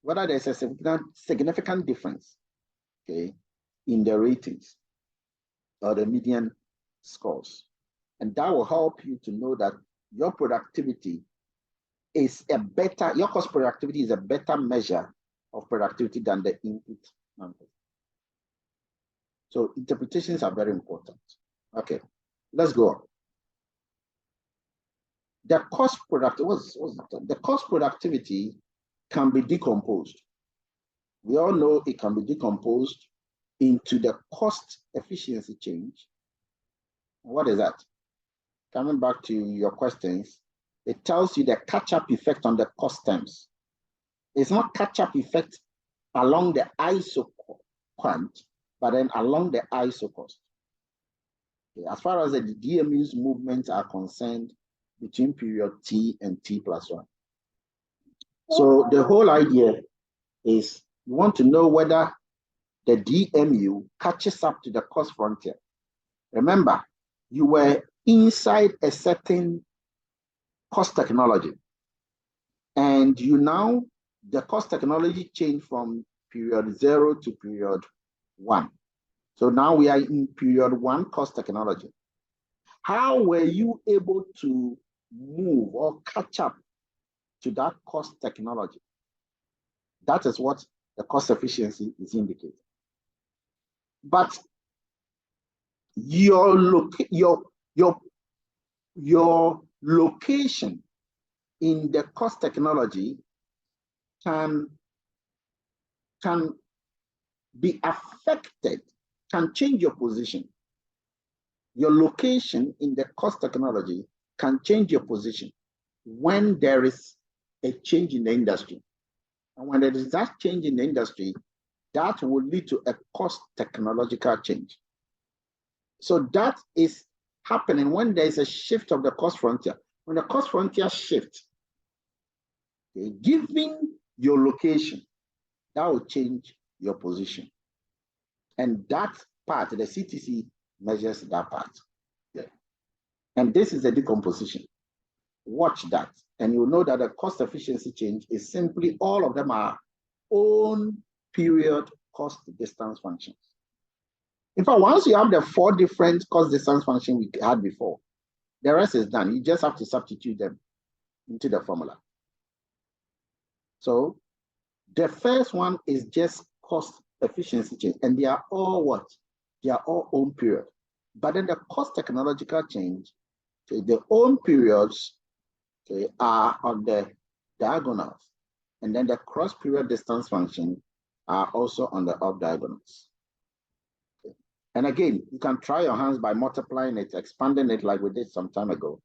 whether there's a significant difference, okay, in the ratings or the median scores. And that will help you to know that your productivity is your cost productivity is a better measure of productivity than the input number. So interpretations are very important. Okay, let's go on. The cost productivity can be decomposed. We all know it can be decomposed into the cost efficiency change. What is that? Coming back to your questions, it tells you the catch-up effect on the cost terms. It's not catch-up effect along the ISO quant, but then along the ISO cost. Okay, as far as the DMU's movements are concerned between period T and T+1. So the whole idea is you want to know whether the DMU catches up to the cost frontier. Remember, you were inside a certain cost technology, and the cost technology changed from period 0 to period 1. So now we are in period 1 cost technology. How were you able to move or catch up to that cost technology? That is what the cost efficiency is indicating. But your location in the cost technology can be affected, can change your position. Your location in the cost technology can change your position when there is a change in the industry. And when there is that change in the industry, that will lead to a cost technological change. So that is happening when there is a shift of the cost frontier. When the cost frontier shifts, okay, given your location, that will change your position. And that part, the CTC measures that part. Yeah. And this is a decomposition. Watch that. And you'll know that the cost efficiency change is simply all of them are own period cost distance functions. In fact, once you have the 4 different cost distance functions we had before, the rest is done. You just have to substitute them into the formula. So the first one is just cost efficiency change, and they are all what? They are all own period. But then the cost technological change, okay, the own periods, okay, are on the diagonals, and then the cross period distance function are also on the up diagonals. Okay. And again, you can try your hands by multiplying it, expanding it like we did some time ago,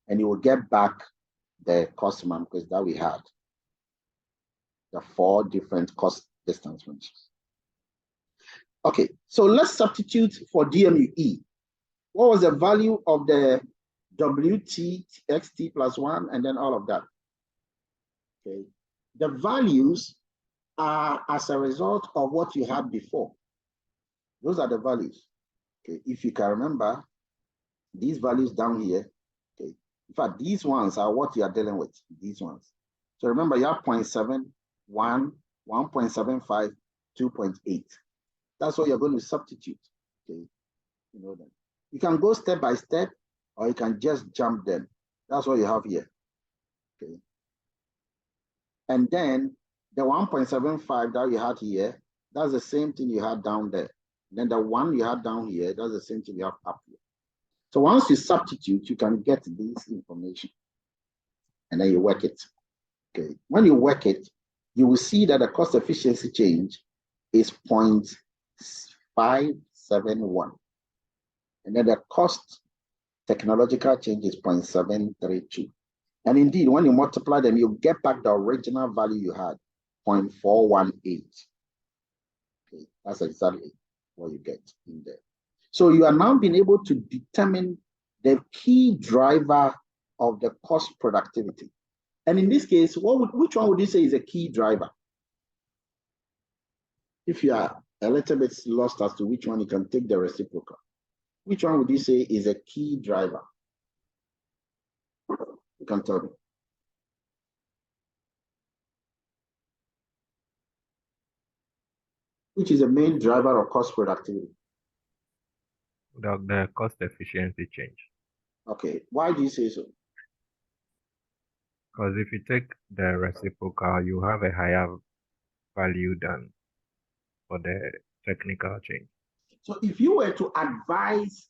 and you will get back the cost MAMQuest that we had. The 4 different cost distance functions. Okay, so let's substitute for DMUE. What was the value of the WT, XT+1, and then all of that? Okay. The values are as a result of what you had before. Those are the values. Okay. If you can remember, these values down here, okay. In fact, these ones are what you are dealing with, these ones. So remember, you have 0.7, 1, 1.75, 2.8. That's what you're going to substitute. Okay. You know that. You can go step by step, or you can just jump them. That's what you have here. Okay. And then the 1.75 that you had here, that's the same thing you had down there. And then the one you had down here, that's the same thing you have up here. So once you substitute, you can get this information. And then you work it. Okay. When you work it, you will see that the cost efficiency change is 0.571. And then the cost technological change is 0.732. And indeed, when you multiply them, you get back the original value you had, 0.418. Okay, that's exactly what you get in there. So you are now being able to determine the key driver of the cost productivity. And in this case, which one would you say is a key driver? If you are a little bit lost as to which one, you can take the reciprocal. Which one would you say is a key driver? You can tell me. Which is the main driver of cost productivity?
The cost efficiency change.
Okay, why do you say so?
Because if you take the reciprocal, you have a higher value than for the technical change.
So if you were to advise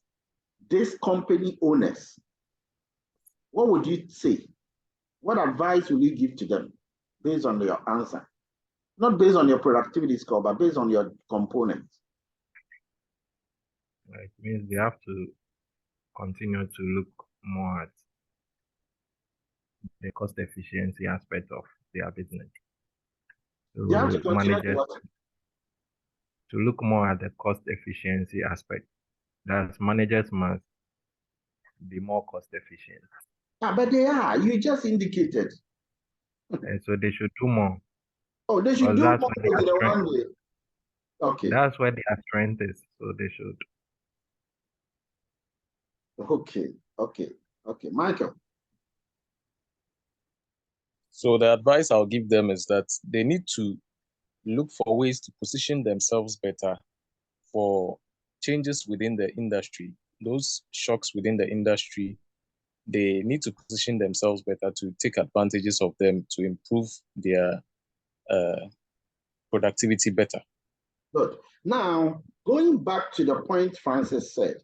this company owners, what would you say? What advice will you give to them based on your answer? Not based on your productivity score, but based on your components.
It means they have to continue to look more at the cost efficiency aspect of their business. So
You have to continue
managers to look more at the cost efficiency aspect. That managers must be more cost efficient.
But they are. You just indicated.
And so they should do more.
Oh, they should do more with the one way. Okay.
That's where their strength is. So they should.
Okay. Michael.
So the advice I'll give them is that they need to look for ways to position themselves better for changes within the industry. Those shocks within the industry, they need to position themselves better to take advantages of them to improve their productivity better.
Good. Now, going back to the point Francis said,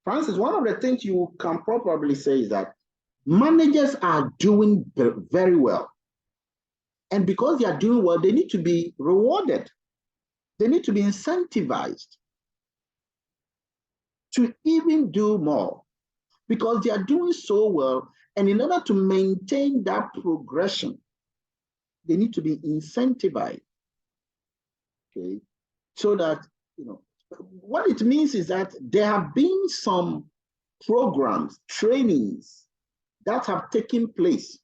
Francis, one of the things you can probably say is that managers are doing very well. And because they are doing well, they need to be rewarded. They need to be incentivized to even do more because they are doing so well. And in order to maintain that progression, they need to be incentivized. Okay, so that, what it means is that there have been some programs, trainings that have taken place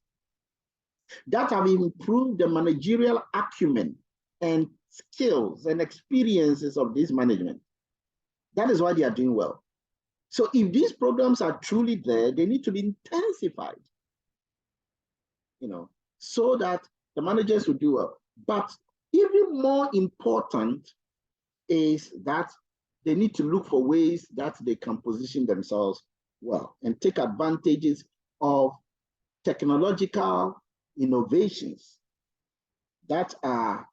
that have improved the managerial acumen and skills and experiences of this management. That is why they are doing well. So if these programs are truly there, they need to be intensified, so that the managers will do well. But even more important is that they need to look for ways that they can position themselves well and take advantages of technological innovations that are,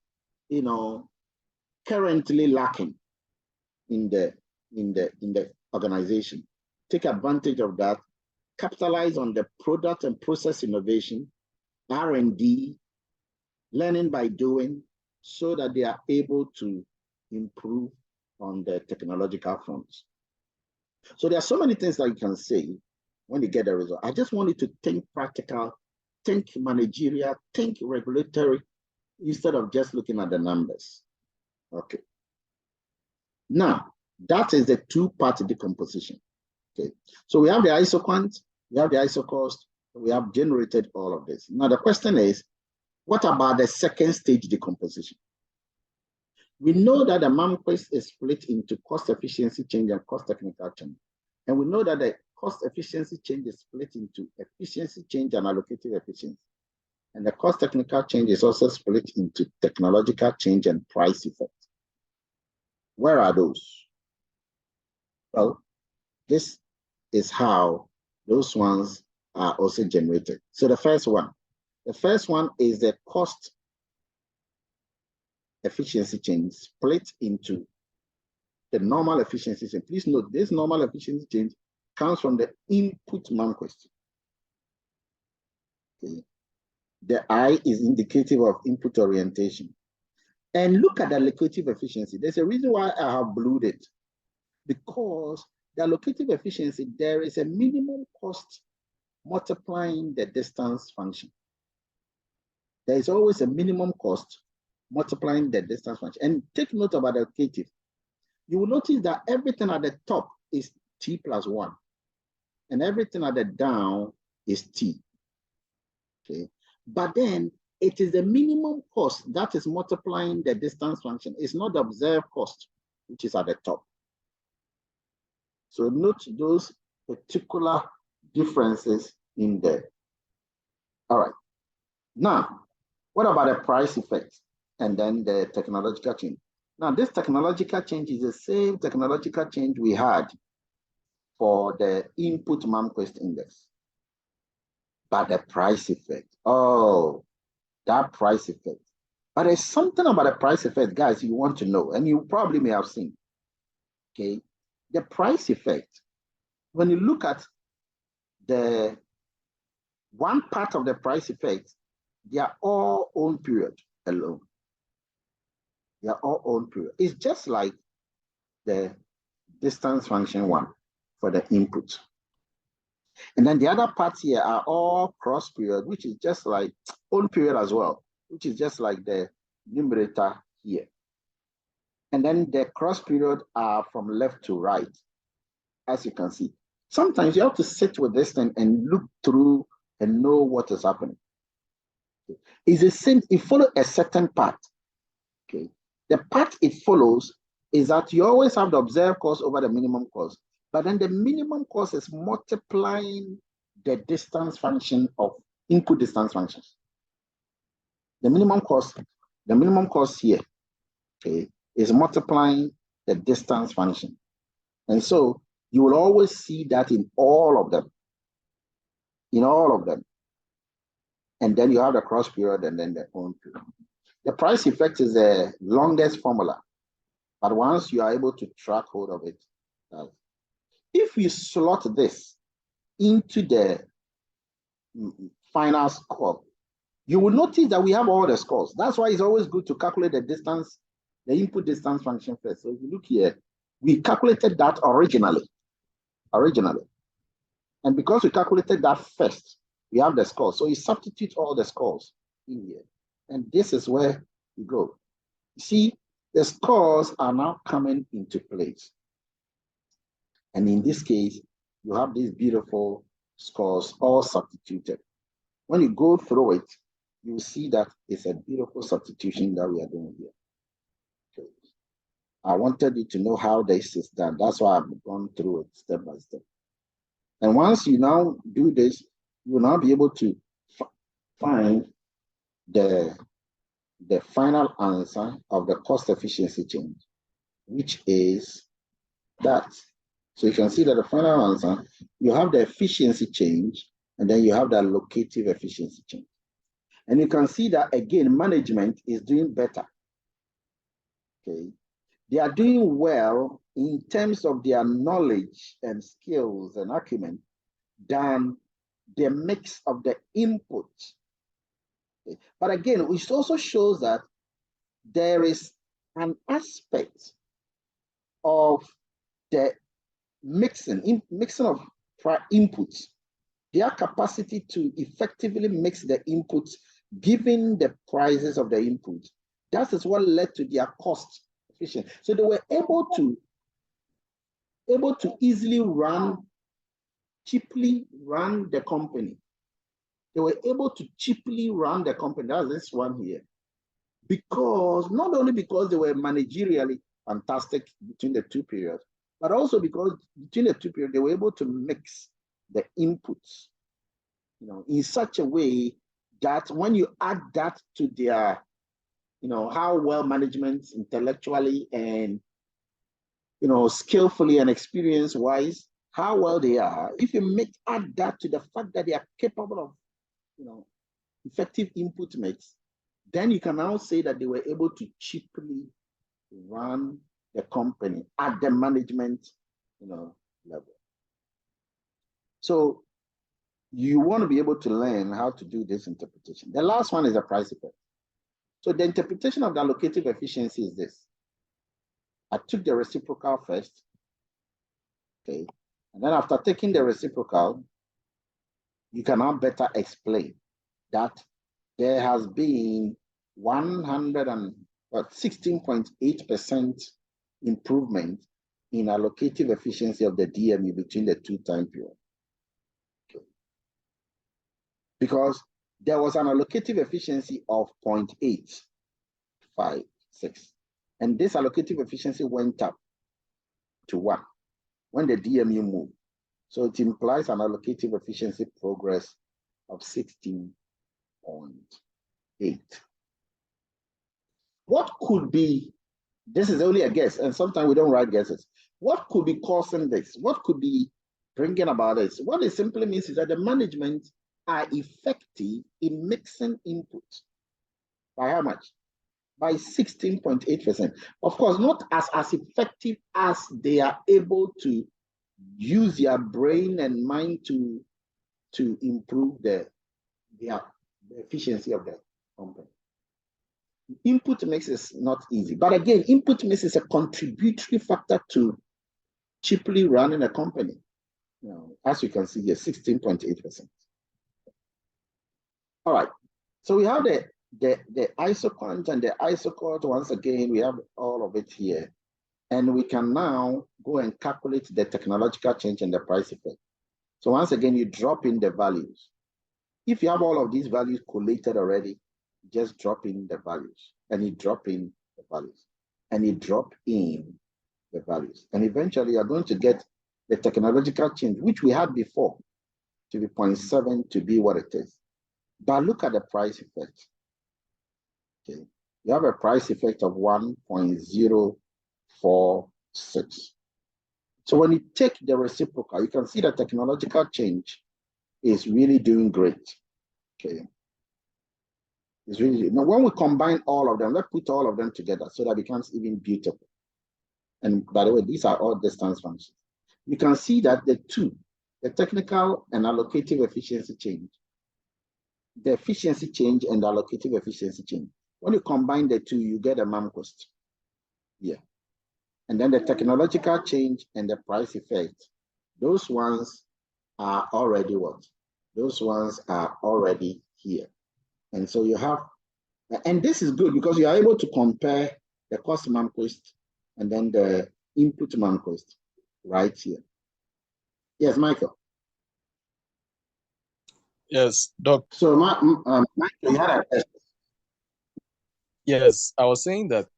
currently lacking in the organization. Take advantage of that, capitalize on the product and process innovation, R&D, learning by doing, so that they are able to improve on the technological fronts. So there are so many things that you can say when you get the result. I just want you to think practical, think managerial, think regulatory, instead of just looking at the numbers. Okay. Now, that is the two-part decomposition. Okay. So we have the isoquant, we have the isocost, we have generated all of this. Now the question is, What about the second stage decomposition? We know that the MAMQuest is split into cost efficiency change and cost technical change. And we know that the cost efficiency change is split into efficiency change and allocative efficiency. And the cost technical change is also split into technological change and price effect. Where are those? Well, this is how those ones are also generated. So the first one is the cost efficiency change split into the normal efficiency change. Please note, this normal efficiency change comes from the input MAMQuest. Okay. The I is indicative of input orientation. And look at the allocative efficiency. There's a reason why I have blued it. Because the allocative efficiency, there is a minimum cost multiplying the distance function. There is always a minimum cost multiplying the distance function. And take note about the allocative. You will notice that everything at the top is t plus 1. And everything at the down is t. Okay. But then it is the minimum cost that is multiplying the distance function. It's not the observed cost, which is at the top. So note those particular differences in there. All right. Now, what about the price effect and then the technological change? Now, this technological change is the same technological change we had for the input MAMQuest index. But the price effect, oh, that price effect. But there's something about the price effect, guys, you want to know, and you probably may have seen. Okay, the price effect, when you look at the one part of the price effect, they are all own period alone. They are all own period. It's just like the distance function one for the input. And then the other parts here are all cross period, which is just like own period as well, which is just like the numerator here. And then the cross period are from left to right, as you can see. Sometimes you have to sit with this thing and look through and know what is happening. It's the same, it follows a certain path. Okay. The path it follows is that you always have the observed cost over the minimum cost. But then the minimum cost is multiplying the distance function of input distance functions. The minimum cost here, okay, is multiplying the distance function. And so you will always see that in all of them. In all of them. And then you have the cross period and then the own period. The price effect is the longest formula. But once you are able to track hold of it, if we slot this into the final score, you will notice that we have all the scores. That's why it's always good to calculate the distance, the input distance function first. So if you look here, we calculated that originally. And because we calculated that first, we have the scores. So you substitute all the scores in here. And this is where we go. You see, the scores are now coming into place. And in this case, you have these beautiful scores all substituted. When you go through it, you will see that it's a beautiful substitution that we are doing here. Okay. I wanted you to know how this is done. That's why I've gone through it step by step. And once you now do this, you will now be able to find the final answer of the cost efficiency change, which is that. So you can see that the final answer, you have the efficiency change, and then you have the allocative efficiency change. And you can see that, again, management is doing better. Okay. They are doing well in terms of their knowledge and skills and acumen than the mix of the input. Okay. But again, it also shows that there is an aspect of the mixing of inputs, their capacity to effectively mix the inputs given the prices of the inputs. That is what led to their cost efficient. So they were able to easily cheaply run the company They were able to cheaply run the company. That's this one here. Because, not only because they were managerially fantastic between the two periods, but also because between the two periods, they were able to mix the inputs, in such a way that when you add that to their, how well management intellectually and, skillfully and experience-wise, how well they are, if you add that to the fact that they are capable of, effective input mix, then you can now say that they were able to cheaply run the company at the management, level. So you want to be able to learn how to do this interpretation. The last one is a price effect. So the interpretation of the allocative efficiency is this. I took the reciprocal first, okay? And then after taking the reciprocal, you can now better explain that there has been 16.8% improvement in allocative efficiency of the DME between the two time periods. Okay. Because there was an allocative efficiency of 0.856. And this allocative efficiency went up to 1 when the DMU moved. So it implies an allocative efficiency progress of 16.8. What could be, this is only a guess, and sometimes we don't write guesses. What could be causing this? What could be bringing about this? What it simply means is that the management are effective in mixing inputs. By how much? By 16.8%. Of course, not as effective as they are able to use their brain and mind to improve the efficiency of the company. Input mix is not easy. But again, input mix is a contributory factor to cheaply running a company. As you can see here, 16.8%. All right. So we have the isoquant and the isoquant. Once again, we have all of it here. And we can now go and calculate the technological change and the price effect. So once again, you drop in the values. If you have all of these values collated already, just drop in the values, and you drop in the values, and you drop in the values. And eventually you're going to get the technological change, which we had before, to be 0.7 to be what it is. But look at the price effect. Okay. You have a price effect of 1.046. So when you take the reciprocal, you can see the technological change is really doing great. Okay. It's really, now when we combine all of them, let's put all of them together so that it becomes even beautiful. And by the way, these are all distance functions. You can see that the two, the technical and allocative efficiency change, the efficiency change and the allocative efficiency change. When you combine the two, you get a MAM cost. Yeah. And then the technological change and the price effect, those ones are already what? Those ones are already here. And so you have, and this is good because you are able to compare the cost MAM cost and then the input MAM cost right here. Yes, Michael.
Yes, Doc.
So, Michael, you had a question.
Yes, I was saying that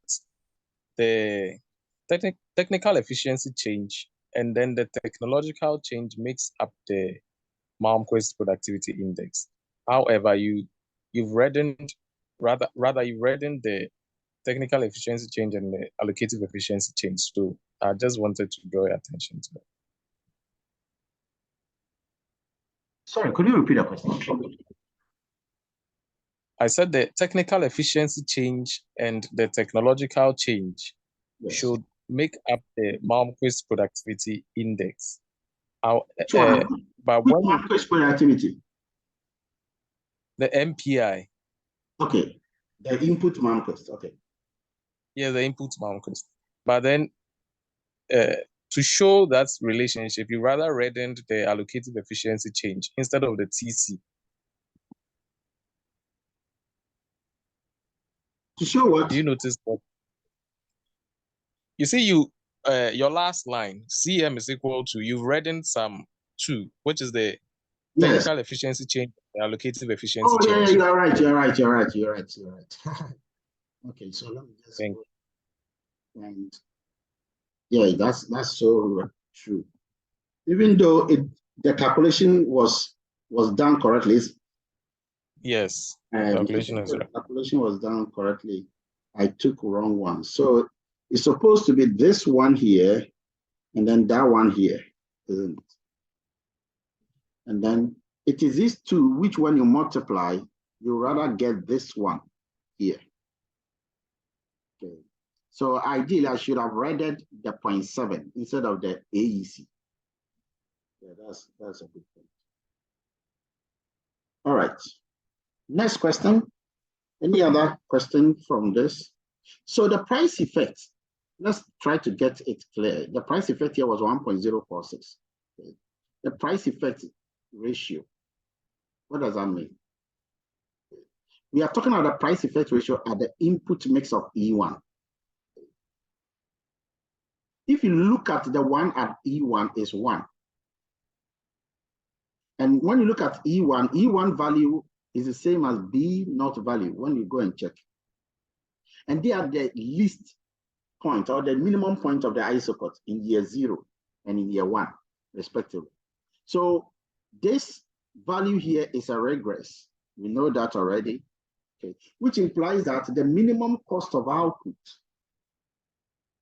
the technical efficiency change and then the technological change makes up the Malmquist productivity index. However, you've reddened the technical efficiency change and the allocative efficiency change. So I just wanted to draw your attention to that.
Sorry, could you repeat the question?
I said the technical efficiency change and the technological change should make up the Malmquist productivity index. But when
Malmquist productivity?
The MPI.
Okay, the input Malmquist. Okay.
Yeah, the input Malmquist. But then to show that relationship, you rather reddened the allocative efficiency change instead of the TC.
To show what?
Do you notice that? You see, your last line, CM is equal to, you've reddened some 2, which is the technical efficiency change, the allocative efficiency
Oh,
change.
yeah, you are right. You're right. Okay, so let me just go. And yeah, that's so true. Even though the calculation was done correctly.
Yes, calculation is right.
The calculation was done correctly. I took wrong one. So it's supposed to be this one here, and then that one here, isn't it? And then it is these two, which when you multiply, you rather get this one here. Okay. So ideally, I should have read the 0.7 instead of the AEC. Yeah, that's a good point. All right. Next question. Any other question from this? So the price effect, let's try to get it clear. The price effect here was 1.046. Okay. The price effect ratio, what does that mean? We are talking about the price effect ratio at the input mix of E1. If you look at the one at E1 is 1. And when you look at E1 value is the same as B naught value when you go and check. And they are the least point or the minimum point of the isocot in year 0 and in year 1, respectively. So this value here is a regress. We know that already, okay, which implies that the minimum cost of output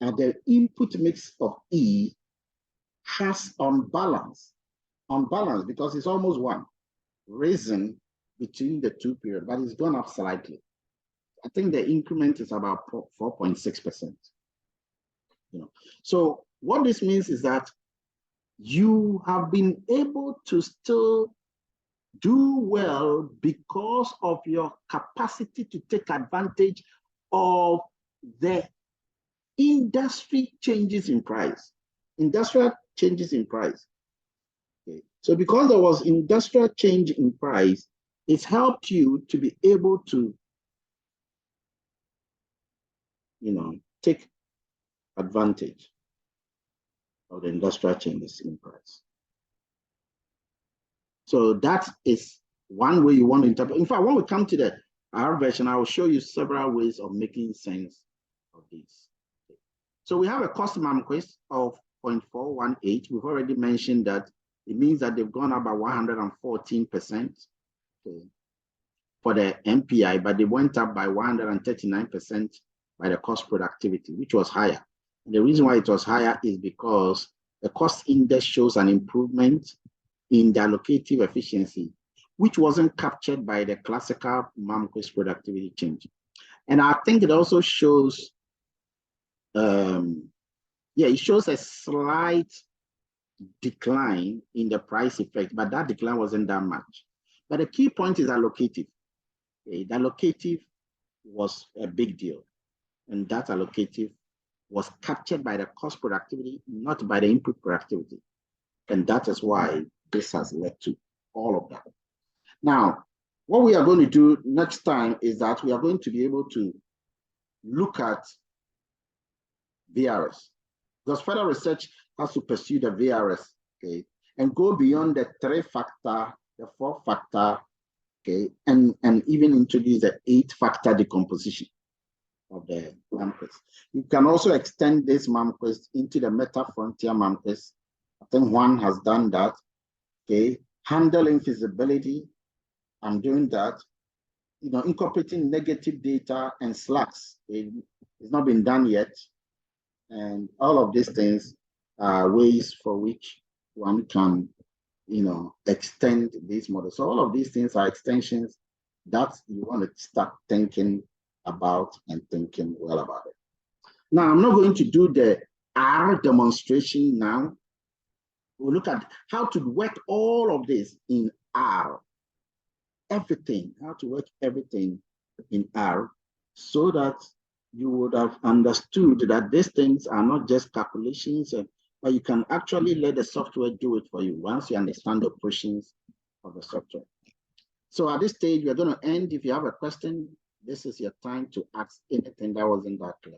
at the input mix of E has on balance because it's almost 1, risen between the two periods, but it's gone up slightly. I think the increment is about 4.6%. You know, so what this means is that you have been able to still do well because of your capacity to take advantage of the industry changes in price, industrial changes in price. Okay. So because there was industrial change in price, it's helped you to be able to, you know, take advantage of the industrial changes in price. So that is one way you want to interpret. In fact, when we come to the R version, I will show you several ways of making sense of this. Okay. So we have a cost MAMQuest of 0.418. We've already mentioned that it means that they've gone up by 114%, okay, for the MPI, but they went up by 139% by the cost productivity, which was higher. And the reason why it was higher is because the cost index shows an improvement in the allocative efficiency, which wasn't captured by the classical MAMQuest productivity change. And I think it also shows, it shows a slight decline in the price effect, but that decline wasn't that much. But the key point is allocative. Okay, the allocative was a big deal, and that allocative was captured by the cost productivity, not by the input productivity. And that is why this has led to all of that. Now, what we are going to do next time is that we are going to be able to look at VRS, because further research has to pursue the VRS, okay, and go beyond the 3-factor, the 4-factor, okay, and even introduce the 8-factor decomposition of the MAMQuest. You can also extend this MAMQuest into the meta frontier MAMQuest. I think one has done that. Okay, handling feasibility. I'm doing that. You know, incorporating negative data and slacks. It's not been done yet. And all of these things are ways for which one can, you know, extend these models. So all of these things are extensions that you want to start thinking about and thinking well about it. Now, I'm not going to do the R demonstration now. We'll look at how to work all of this in R. Everything, how to work everything in R, so that you would have understood that these things are not just calculations, but you can actually let the software do it for you once you understand the operations of the software. So at this stage, we're going to end. If you have a question, this is your time to ask anything that wasn't that clear.